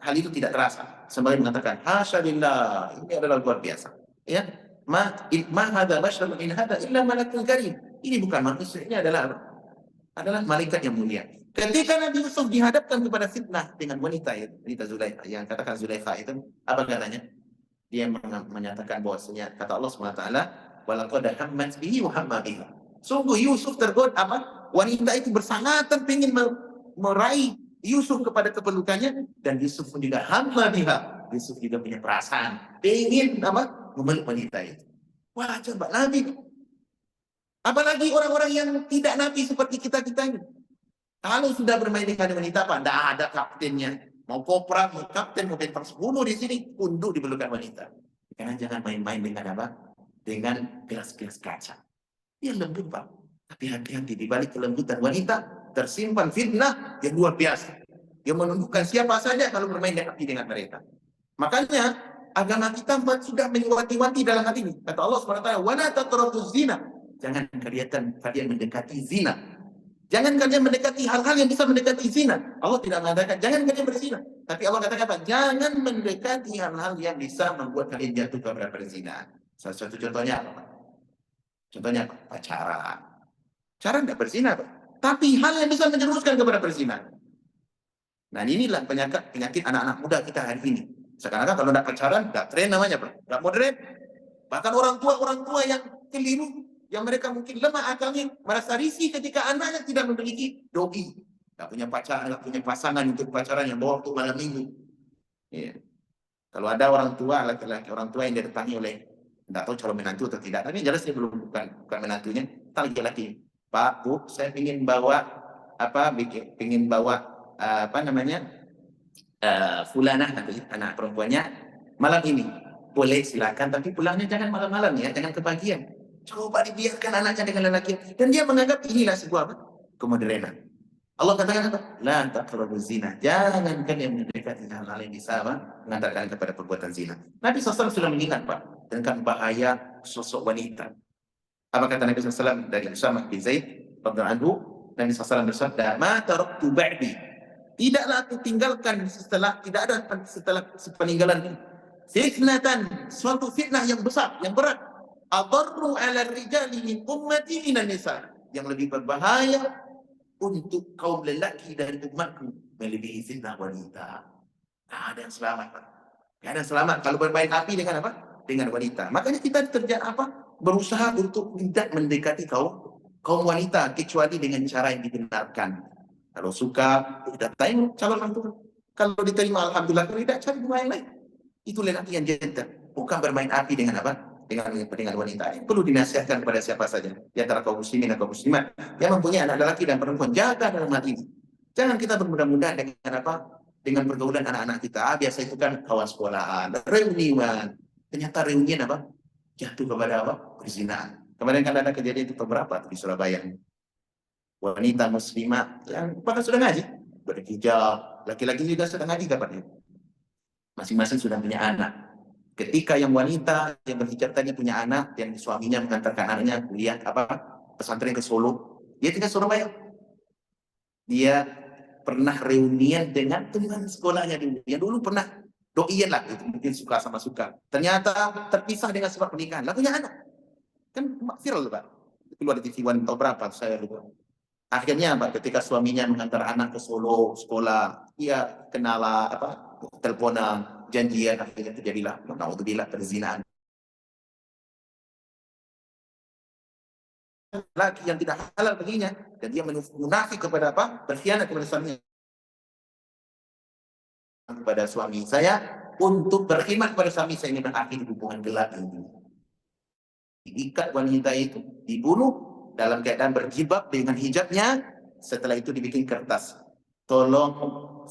hal itu tidak terasa. Sembari mengatakan hasya lillah, ini adalah luar biasa. Ya, ma hadza basharun in hadza illa malakun karim. Ini bukan manusia, ini adalah malaikat yang mulia. Ketika Nabi Yusuf dihadapkan kepada fitnah dengan wanita Zulaikha, yang katakan Zulaikha itu, apa katanya? Dia menyatakan bahwasanya kata Allah SWT, walaqad hammat bihi wa hamma biha. Sungguh Yusuf tergoda apa? Wanita itu bersangatan ingin meraih Yusuf kepada keperlukannya, dan Yusuf pun juga hamma biha. Yusuf juga punya perasaan ingin apa? Memeluk wanita itu. Wah, coba Nabi. Apalagi orang-orang yang tidak nabi seperti kita-kita ini. Kalau sudah bermain dengan wanita, Pak, tidak ada kaptennya. Mau kopral, mau kapten, mau bintang 10 di sini, tunduk diperlukan wanita. Karena jangan main-main dengan apa? Dengan gelas-gelas kaca. Dia lembut, Pak. Tapi hati-hati, di balik kelembutan wanita, tersimpan fitnah yang luar biasa. Yang menunjukkan siapa saja kalau bermain dengan mereka. Makanya, agama kita sudah mewanti-wanti dalam hal ini. Kata Allah SWT, وَلَا تَقْرَبُوا الزِّنَا. Jangan kalian mendekati zina. Jangan kalian mendekati hal-hal yang bisa mendekati zina. Allah tidak mengatakan jangan kalian berzina. Tapi Allah katakan apa? Jangan mendekati hal-hal yang bisa membuat kalian jatuh kepada perzinahan. Salah satu contohnya apa? Contohnya apa? Pacaran. Pacaran tidak berzina, Pak. Tapi hal yang bisa menjerumuskan kepada perzinahan. Nah, inilah penyakit anak-anak muda kita hari ini. Sekarang kalau tidak pacaran, tidak tren namanya, Pak. Tidak modern. Bahkan orang tua yang keliru, yang mereka mungkin lemah akalnya, merasa risih ketika anaknya tidak memiliki doi, nggak punya pacar, nggak punya pasangan untuk pacaran yang bawa untuk malam minggu. Ya. Kalau ada orang tua laki-laki, orang tua yang didatangi oleh tidak tahu calon menantu atau tidak, tapi jelas dia bukan menantunya, laki-laki. Pak, Bu, saya ingin bawa fulanah nanti anak perempuannya malam ini. Boleh silakan, tapi pulangnya jangan malam-malam ya, jangan kebagian. Coba dibiarkan anaknya dengan lelaki. Dan dia menganggap inilah sebuah kemodernan. Allah katakan apa? La taqrabuz zina. Jangan kalian mendekati hal-hal yang bisa mengantarkan kepada perbuatan zina. Nabi SAW sudah mengingat, Pak, tentang bahaya sosok wanita. Apa kata Nabi SAW dari Usamah bin Zaid radhiyallahu anhu? Nabi SAW bersabda, "Ma taraktu ba'di." Tidaklah aku tinggalkan setelah peninggalan fitnatan, suatu fitnah yang besar, yang berat. Adarru 'ala rijali min ummati minan nisa, yang lebih berbahaya untuk kaum lelaki dari umatku melebihi fitnah wanita. Tidak ada yang selamat, Pak. Tidak ada yang selamat kalau bermain api dengan apa? Dengan wanita. Makanya kita berusaha untuk tidak mendekati kaum wanita kecuali dengan cara yang dibenarkan. Kalau suka, kita tanya calon mantu. Kalau diterima, alhamdulillah. Kalau tidak, cari rumah yang lain. Itu lelaki yang jantan. Bukan bermain api dengan apa? Dengan wanita. Ini perlu dinasihatkan kepada siapa saja di antara kaum muslimin dan kaum muslimat yang mempunyai anak lelaki dan perempuan. Jaga dalam hal ini. Jangan kita bermudah-mudah dengan apa? Dengan pergaulan anak-anak kita. Biasa itu kan kawan sekolahan, reunian. Ternyata reunian apa? jatuh kepada apa? Perzinahan. Kemarin kan ada kejadian itu beberapa di Surabaya. Wanita muslimah yang bahkan sudah ngaji, berhijab, laki-laki juga sudah ngaji dapatnya. Masing-masing sudah punya anak. Ketika yang wanita yang berhijab tadi punya anak, yang suaminya mengantarkan anaknya kuliah pesantren ke Solo, dia tinggal Surabaya. Dia pernah reunian dengan teman sekolahnya dulu. Yang dulu pernah doian lah, itu mungkin suka sama suka. Ternyata terpisah dengan sebab pernikahan. Lalu punya anak. Kan viral Pak. Keluar di TV One atau berapa saya lupa. Akhirnya Pak, ketika suaminya mengantar anak ke Solo sekolah, dia kenal teleponan, janjian, akhirnya terjadilah naudzubillah perzinahan. Laki yang tidak halal baginya dan dia munafik kepada berkhianat kepada suaminya, kepada suami saya untuk berkhidmat kepada suami saya, ini berakhir hubungan gelap ini. Diikat wanita itu, dibunuh dalam keadaan berjilbab dengan hijabnya. Setelah itu dibikin kertas, tolong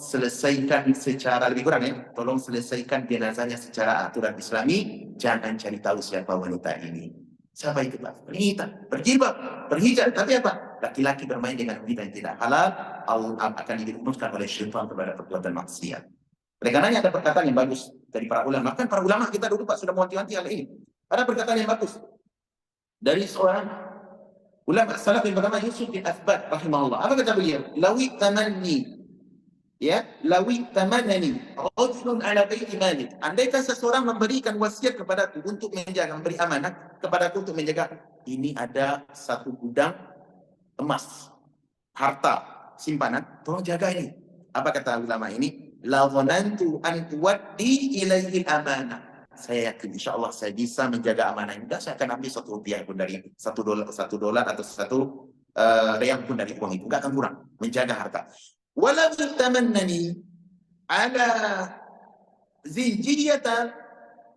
selesaikan secara lebih kurang ya, tolong selesaikan jenazahnya secara aturan Islami, jangan cari tahu siapa wanita ini. Siapa itu Pak? Wanita berjilbab, berhijab, tapi apa? Laki-laki bermain dengan wanita yang tidak halal, Allah akan dirumuskan oleh syaitan kepada perbuatan maksiat. Oleh karenanya ada perkataan yang bagus dari para ulama. Kan para ulama kita dulu Pak sudah mewanti-wanti hal ini. Ada perkataan yang bagus dari seorang ulama salaf yang bernama Yusuf bin Athbat rahimahullah. Apa kata beliau? Lawi tamanni, ya, lawi tamannani rajulun ala baiti malik. Andaikan seseorang memberikan wasiat kepadaku untuk menjaga, memberi amanah kepadaku untuk menjaga, ini ada satu gudang emas, harta, simpanan, tolong jaga ini. Apa kata ulama ini? La dhanantu an tuwaddi ilaihi amanah. Saya yakin insya Allah saya bisa menjaga amanah ini. Dan saya akan ambil ₹1 pun dari $1 atau rial pun dari uang itu. Enggak akan kurang. Menjaga harta. Walau tamannani ala zijiyata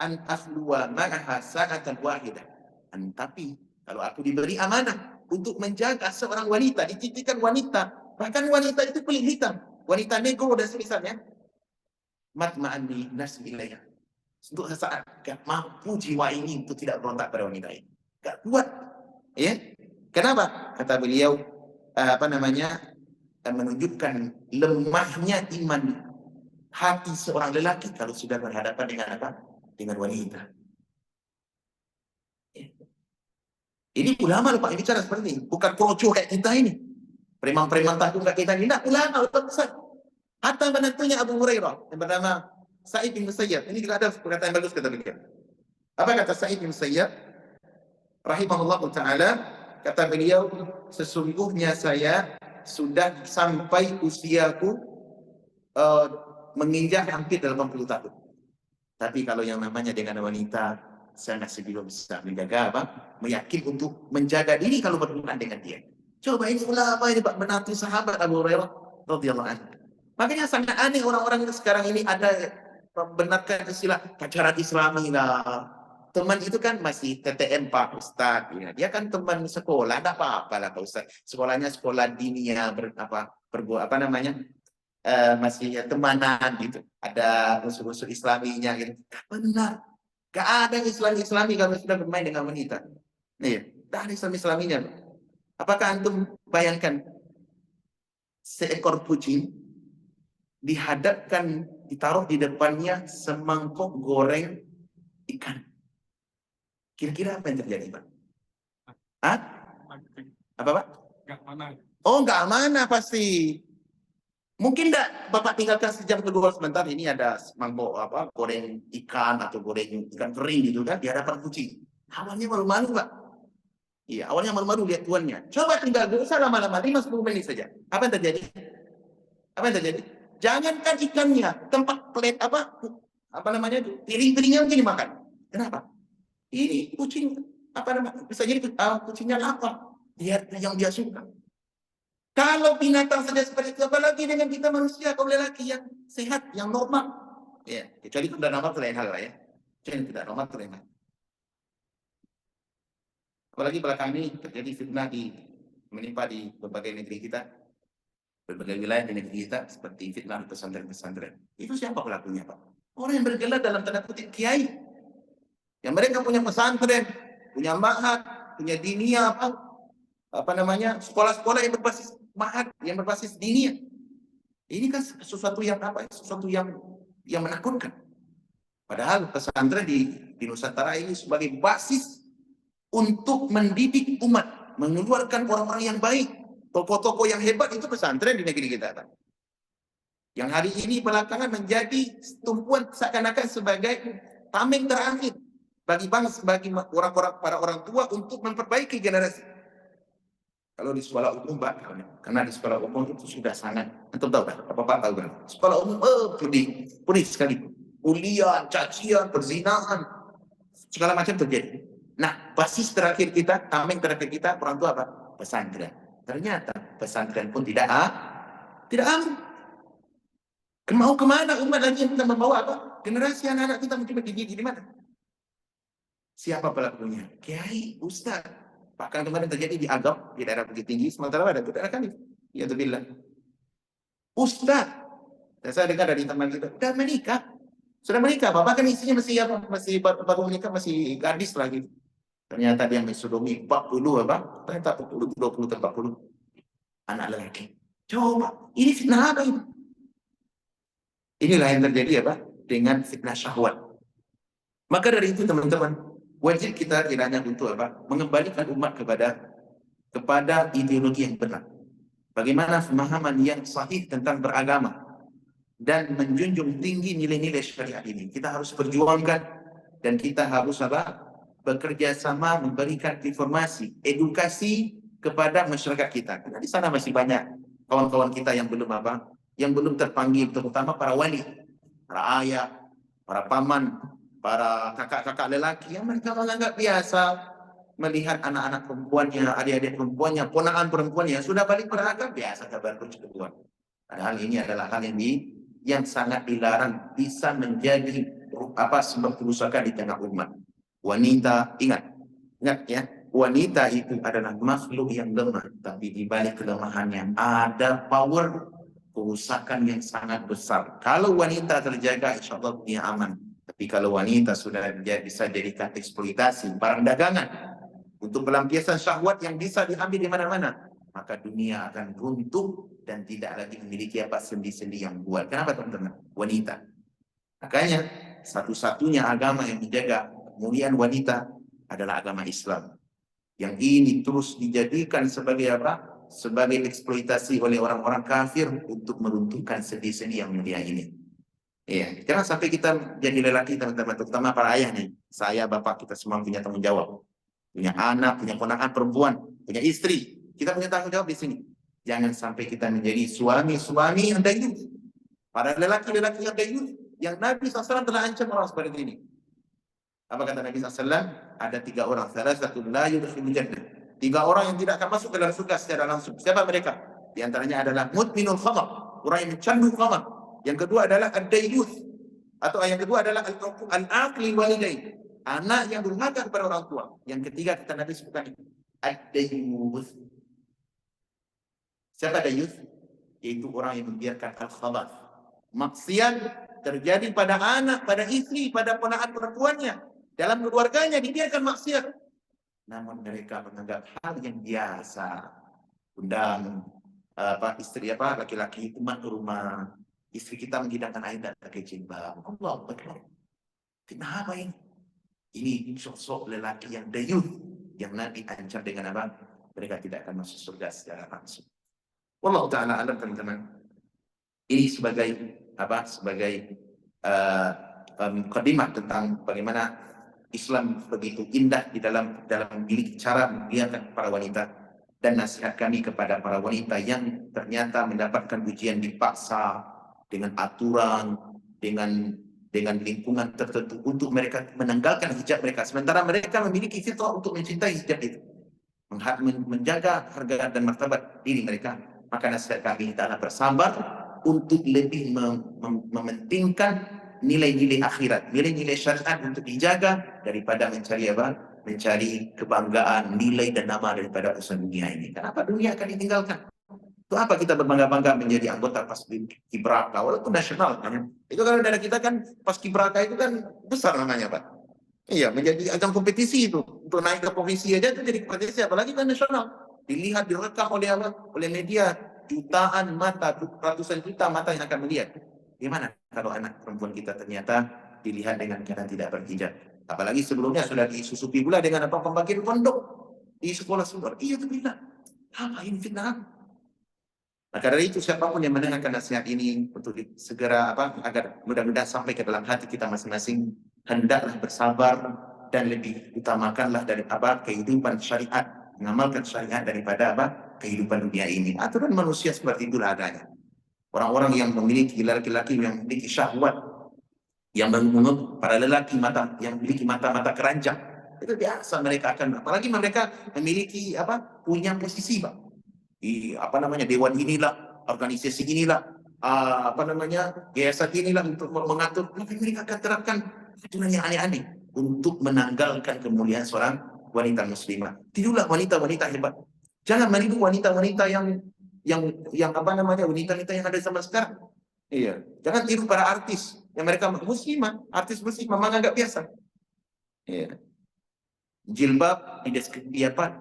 an afluwa ma'aha sa'atan wahidah. Tapi kalau aku diberi amanah untuk menjaga seorang wanita, dititipkan wanita, bahkan wanita itu kulit hitam, wanita negro dan semisalnya, matma'anni nafsi ilaiha. Untuk sesaat gak mampu jiwa ini untuk tidak berontak pada wanita ini, gak kuat, ya. Kenapa? Kata beliau menunjukkan lemahnya iman hati seorang lelaki kalau sudah berhadapan dengan dengan wanita. Ini ulama lupa bicara seperti ini, bukan kroco kayak kita ini, preman-preman takut kayak kita ini. Nah, ulama besar. Hatta menantunya Abu Hurairah yang bernama Sa'id bin Musayyab. Ini juga ada perkataan bagus kata beliau. Apa kata Sa'id bin Musayyab rahimahullah taala? Kata beliau, sesungguhnya saya sudah sampai usiaku menginjak hampir 80 tahun. Tapi kalau yang namanya dengan wanita, saya masih belum bisa menjaga meyakin untuk menjaga diri kalau berhubungan dengan dia. Coba ini ulama ini Pak, menantu sahabat Abu Hurairah radhiyallahu anhu. Makanya sangat aneh orang-orang itu sekarang ini ada membenarkan istilah pacaran Islami lah. Teman itu kan masih TTM Pak Ustaz. Ya. Dia kan teman sekolah, tidak apa-apa lah Pak Ustaz. Sekolahnya sekolah dinia, masih temanan gitu. Ada unsur-unsur Islaminya gitu. Benar. Gak ada Islami kalau sudah bermain dengan wanita. Iya, tak ada Islaminya. Apakah antum bayangkan seekor kucing dihadapkan, ditaruh di depannya semangkok goreng ikan. Kira-kira apa yang terjadi, Pak? Hah? Apa, Pak? Gak aman. Oh, gak amanah pasti. Mungkin enggak Bapak tinggalkan sejam kedua sebentar, ini ada semangkok goreng ikan atau goreng ikan kering gitu kan di hadapan kucing. Awalnya malu-malu, Pak. Iya, awalnya malu-malu lihat tuannya. Coba tinggal, gak usah lama-lama, 5-10 menit saja. Apa yang terjadi? Apa yang terjadi? Jangankan ikannya, tempat plate piring-piringnya mungkin dimakan. Kenapa? Ini kucing bisa jadi kucingnya lapar. Lihat yang dia suka. Kalau binatang saja seperti itu, apalagi dengan kita manusia, kaum lelaki yang sehat, yang normal. Ya, kecuali tidak normal itu lain hal lah ya. Kecuali tidak normal itu lain hal. Apalagi belakang ini terjadi fitnah menimpa di berbagai negeri kita, berbagai wilayah di negeri kita, seperti fitnah di pesantren-pesantren. Itu siapa pelakunya, Pak? Orang yang bergelar dalam tanda kutip kiai. Yang mereka punya pesantren, punya ma'had, punya dinia apa namanya, sekolah-sekolah yang berbasis ma'had, yang berbasis dinia. Ini kan sesuatu yang sesuatu yang menakutkan. Padahal pesantren di Nusantara ini sebagai basis untuk mendidik umat, mengeluarkan orang-orang yang baik. Tokoh-tokoh yang hebat itu pesantren di negeri kita. Yang hari ini belakangan menjadi tumpuan seakan-akan sebagai tameng terakhir bagi bangsa, bagi orang-orang, para orang tua untuk memperbaiki generasi. Kalau di sekolah umum, Pak, karena di sekolah umum itu sudah sangat, antum tahu kan? Apa Pak tahu kan? Sekolah umum, pedih sekali. Kuliah, cacian, perzinahan, segala macam terjadi. Nah, basis terakhir kita, tameng terakhir kita, orang tua apa? Pesantren. Ternyata pesantren pun tidak aman. Mau kemana umat lagi yang kita membawa apa? Generasi anak-anak kita mencoba dididik di mana? Siapa pelakunya? Kiai, ustaz. Bahkan kemarin terjadi di Agam, di daerah Bukit Tinggi, Sumatera Barat, itu daerah kami. Ya itu bilang, ustaz. Dan saya dengar dari teman kita, sudah menikah. Bapak kan istrinya masih baru menikah, masih gadis lagi. Ternyata dia mensodomi 40 apa? Ternyata 40, 20, 40 anak lelaki. Coba, ini fitnah apa ini? Inilah yang terjadi apa? Dengan fitnah syahwat. Maka dari itu teman-teman, wajib kita kiranya untuk apa? Mengembalikan umat kepada ideologi yang benar. Bagaimana pemahaman yang sahih tentang beragama dan menjunjung tinggi nilai-nilai syariat ini. Kita harus perjuangkan dan kita harus apa? Bekerja sama memberikan informasi, edukasi kepada masyarakat kita. Karena di sana masih banyak kawan-kawan kita yang belum apa? Yang belum terpanggil, terutama para wali, para ayah, para paman, para kakak-kakak lelaki yang mereka menganggap biasa melihat anak-anak perempuannya, adik-adik perempuannya, ponakan perempuannya sudah balik beragam, biasa kabar persetubuhan. Padahal ini adalah hal yang sangat dilarang, bisa menjadi sebab kerusakan di tengah umat. Wanita, ingat ya, wanita itu adalah makhluk yang lemah, tapi di balik kelemahannya ada power kerusakan yang sangat besar. Kalau wanita terjaga, insya Allah dunia aman. Tapi kalau wanita sudah bisa jadikan eksploitasi, barang dagangan untuk pelampiasan syahwat yang bisa diambil di mana-mana, maka dunia akan runtuh dan tidak lagi memiliki sendi-sendi yang kuat. Kenapa teman-teman? Wanita. Makanya satu-satunya agama yang menjaga kemuliaan wanita adalah agama Islam. Yang ini terus dijadikan sebagai apa? Sebagai eksploitasi oleh orang-orang kafir untuk meruntuhkan sendi-sendi yang mulia ini. Iya, jangan sampai kita jadi lelaki teman-teman, terutama para ayah nih. Saya, bapak, kita semua punya tanggung jawab. Punya anak, punya ponakan perempuan, punya istri. Kita punya tanggung jawab di sini. Jangan sampai kita menjadi suami-suami yang dayus. Para lelaki-lelaki yang dayus, yang Nabi SAW telah ancam orang seperti ini. Apa kata Nabi SAW? Ada 3 orang. Salasatun la yudkhilul jannah. 3 orang yang tidak akan masuk ke dalam surga secara langsung. Siapa mereka? Di antaranya adalah mudminul khamar, orang yang mencandu khamar. Yang kedua adalah ad-dayyuth, atau yang kedua adalah al-aqli walidain, anak yang durhaka kepada orang tua. Yang ketiga kata Nabi sebutkan ad-dayyuth. Siapa dayyuth? Yaitu orang yang membiarkan al-khabath, maksiat terjadi pada anak, pada istri, pada ponakan perempuannya, dalam keluarganya dibiarkan maksiat. Namun mereka menganggap hal yang biasa. Undang istri laki-laki umat ke rumah, istri kita menghidangkan air dan pakai jilbab. Allah Akbar. Kenapa ini? Ini sosok lelaki yang dayuth yang Nabi ancam dengan apa? Mereka tidak akan masuk surga secara langsung. Wallahu taala alam teman-teman. Ini sebagai mukadimah tentang bagaimana Islam begitu indah di dalam cara memuliakan para wanita, dan nasihat kami kepada para wanita yang ternyata mendapatkan ujian dipaksa dengan aturan, dengan lingkungan tertentu untuk mereka menanggalkan hijab mereka, sementara mereka memiliki fitrah untuk mencintai hijab itu, menjaga harga dan martabat diri mereka. Maka nasihat kami adalah bersabar untuk lebih mementingkan nilai-nilai akhirat, nilai-nilai syariat untuk dijaga daripada mencari kebanggaan, nilai dan nama daripada urusan dunia ini. Kenapa dunia akan ditinggalkan? Itu apa kita berbangga-bangga menjadi anggota Paskibraka walaupun nasional kan? Itu kalau daerah kita kan Paskibraka itu kan besar namanya Pak. Iya, menjadi ajang kompetisi itu. Untuk naik ke provinsi aja itu jadi kompetisi, apalagi kan nasional. Dilihat, direkam oleh apa? Oleh media. Jutaan mata, ratusan juta mata yang akan melihat. Gimana kalau anak perempuan kita ternyata dilihat dengan keadaan tidak berhijab? Apalagi sebelumnya sudah disusupi pula dengan apa pembagian pondok di sekolah-sekolah. Iya itu fitnah. Apa ini fitnah? Maka dari itu siapapun yang mendengarkan nasihat ini untuk segera apa agar mudah-mudahan sampai ke dalam hati kita masing-masing, hendaklah bersabar dan lebih utamakanlah dari apa kehidupan syariat, mengamalkan syariat daripada apa kehidupan dunia ini. Aturan manusia seperti itulah adanya. Orang-orang yang memiliki laki-laki yang memiliki syahwat, yang mengungut para lelaki mata yang memiliki mata-mata keranjang, itu biasa mereka akan, apalagi mereka memiliki apa punya posisi Pak di apa namanya dewan inilah, organisasi inilah, apa namanya yayasan inilah untuk mengatur, maka mereka akan terapkan aturan yang aneh-aneh untuk menanggalkan kemuliaan seorang wanita muslimah. Tidurlah wanita-wanita hebat. Jangan meniru wanita-wanita yang apa namanya wanita-wanita yang ada zaman sekarang. Iya, jangan tiru para artis yang mereka muslimah, artis muslimah menganggap biasa. Iya. Jilbab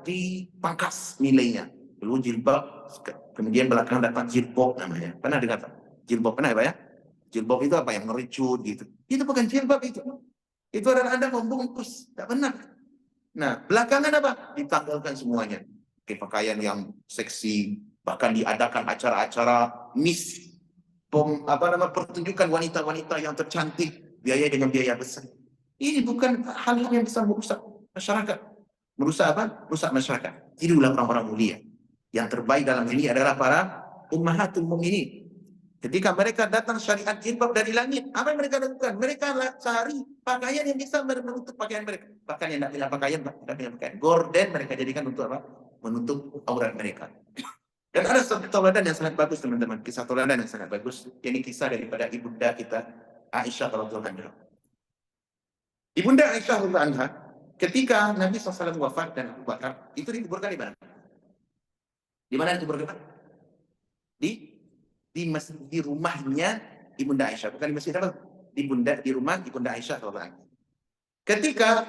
dipangkas nilainya. Dulu jilbab, kemudian belakang dapat jilbab namanya. Pernah dengar tak? Jilbab pernah ya Pak ya? Jilbab itu apa yang ngerecut gitu. Itu bukan jilbab itu. Itu adalah Anda membungkus. Tidak benar. Nah, belakangan apa? Ditanggalkan semuanya. Pakai pakaian yang seksi, bahkan diadakan acara-acara miss, pertunjukan wanita-wanita yang tercantik, biaya dengan biaya besar. Ini bukan hal-hal yang bisa merusak masyarakat. Merusak apa? Merusak masyarakat. Inilah orang-orang mulia. Yang terbaik dalam ini adalah para ummahatul mukminin. Ketika mereka datang syariat jilbab dari langit, apa yang mereka lakukan? Mereka cari pakaian yang bisa menutup pakaian mereka. Bahkan yang tidak punya pakaian, tidak punya pakaian gorden mereka jadikan untuk apa? Menutup aurat mereka. Dan ada satu tauladan yang sangat bagus teman-teman, kisah tauladan yang sangat bagus. Ini kisah daripada ibunda kita Aisyah radhiyallahu anha. Ibunda Aisyah radhiyallahu anha, ketika Nabi SAW wafat dan Abu Bakar, itu dikuburkan di mana? Di mana dikuburkan? Di rumahnya ibunda Aisyah, bukan di masjid apa? Di rumah ibunda Aisyah radhiyallahu anha. Ketika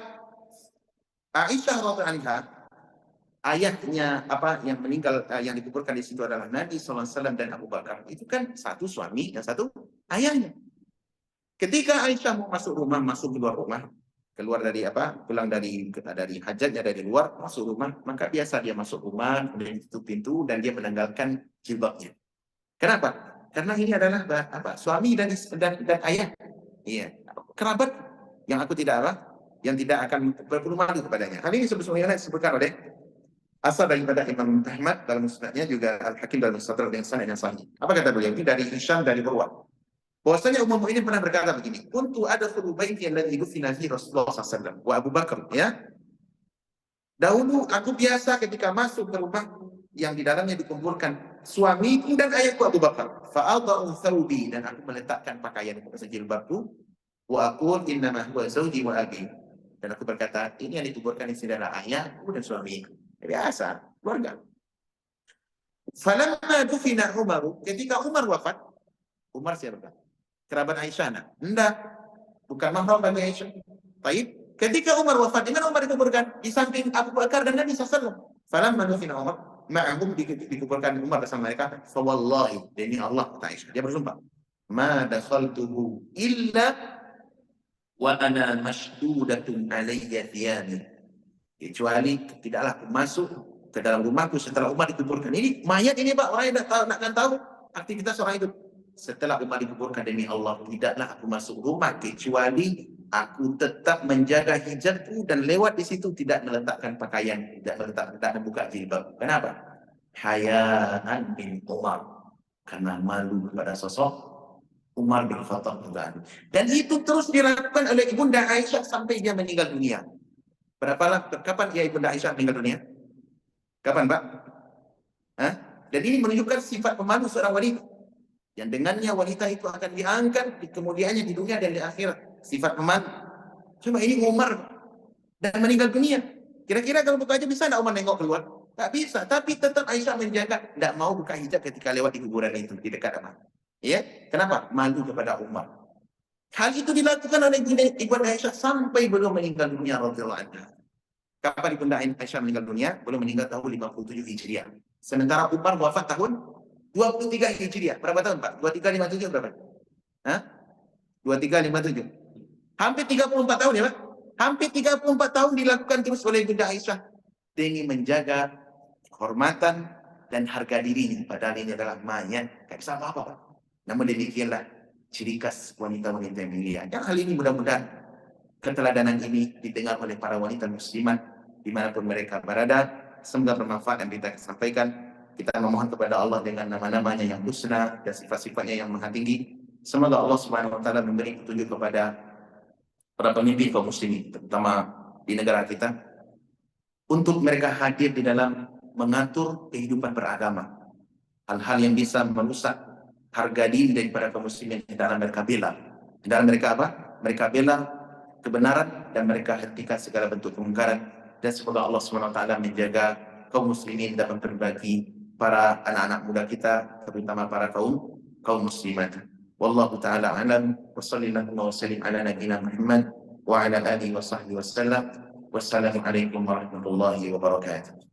Aisyah radhiyallahu anha, ayahnya apa yang meninggal yang dikuburkan di situ adalah Nabi SAW dan Abu Bakar. Itu kan satu suami dan satu ayahnya. Ketika Aisyah mau masuk rumah, masuk keluar rumah, keluar dari apa, pulang dari hajatnya dari luar, masuk rumah, maka biasa dia masuk rumah, kemudian tutup pintu dan dia menanggalkan jilbabnya. Kenapa? Karena ini adalah apa? Suami dan ayah. Iya, kerabat yang aku tidak apa, yang tidak akan berperlu malu kepadanya. Hal ini sebetulnya disebutkan oleh asal daripada Imam Ahmad dalam musnadnya, juga Al-Hakim dalam Mustadrak dengan sanad yang sahih. Apa kata beliau? Ini dari Hisham dari Urwah. Bahwasanya Ummul Mukminin pernah berkata begini, "Kuntu adkhulu baiti alladhi dufina fihi Rasulullah sallallahu alaihi wasallam wa Abu Bakar." Ya. Dahulu aku biasa ketika masuk ke rumah yang di dalamnya dikumpulkan suamiku dan ayahku Abu Bakar. Fa'adha'u thawbi, dan aku meletakkan pakaian jilbabku. Wa aqul innama huwa zawji wa abi. Dan aku berkata, ini yang dikuburkan di sini adalah ayahku dan suamiku. Biasa, keluarga. Falamma dufina Umar, ketika Umar wafat, Umar siapa? Kerabat Aisyah, nah? Enggak, bukan mahram bagi Aisyah. Baik, ketika Umar wafat, di mana Umar dikuburkan? Di samping Abu Bakar dan Nabi SAW. Falamma dufina Umar, ma'ahum dikuburkan Umar bersama mereka. Fawallahi, demi Allah, kata Aisyah, dia bersumpah, ma dakhaltuhu illa wa ana mashdudatun alayya thiyami. Kecuali tidaklah aku masuk ke dalam rumahku setelah Umar dikuburkan. Ini mayat ini Pak, orang yang akan tahu aktivitas orang itu. Setelah Umar dikuburkan, demi Allah, tidaklah aku masuk rumah kecuali aku tetap menjaga hijabku dan lewat di situ tidak meletakkan pakaian, tidak membuka jilbab. Kenapa? Hayaan bin Umar, karena malu kepada sosok Umar bin Khattab. Dan itu terus dilakukan oleh ibunda Aisyah sampai dia meninggal dunia. Kapan dia ibunda Aisyah meninggal dunia? Kapan Pak? Hah? Dan ini menunjukkan sifat pemalu seorang wanita, yang dengannya wanita itu akan diangkat di kemudiannya di dunia dan di akhirat. Sifat pemalu. Cuma ini Umar dan meninggal dunia. Kira-kira kalau buka aja bisa tidak Umar nengok keluar? Tak bisa. Tapi tetap Aisyah menjaga, tidak mau buka hijab ketika lewat di kuburan itu, di dekat apa? Ya, kenapa? Malu kepada Umar. Hal itu dilakukan oleh Ibunda Aisyah sampai belum meninggal dunia radhiyallahu anha. Kapan Ibunda Aisyah meninggal dunia? Belum meninggal tahun 57 Hijriah. Sementara Umar wafat tahun 23 Hijriah. Berapa tahun, Pak? 2357 berapa? Hah? 2357. Hampir 34 tahun ya, Pak? Hampir 34 tahun dilakukan terus oleh Ibunda Aisyah demi menjaga kehormatan dan harga dirinya. Padahal ini adalah mayat. Tidak bisa apa-apa, Pak. Namun demikianlah ciri khas wanita-wanita yang mulia. Dan hal ini mudah-mudahan keteladanan ini didengar oleh para wanita muslimat dimanapun mereka berada. Semoga bermanfaat yang kita sampaikan. Kita memohon kepada Allah dengan nama-namanya yang husna dan sifat-sifatnya yang maha tinggi. Semoga Allah Subhanahu wa taala memberi petunjuk kepada para pemimpin kaum muslimin, terutama di negara kita, untuk mereka hadir di dalam mengatur kehidupan beragama. Hal-hal yang bisa merusak harga diri daripada kaum muslimin dalam mereka bela. Dalam mereka apa? Mereka bela kebenaran dan mereka hentikan segala bentuk kemungkaran. Dan semoga Allah SWT menjaga kaum muslimin dalam berbagi para anak-anak muda kita, terutama para kaum muslimat. Wallahu ta'ala alam wa sallallahu wa sallim ala nabiyina Muhammad wa ala alihi wa sahbihi wa sallam. Wassalamualaikum warahmatullahi wabarakatuh.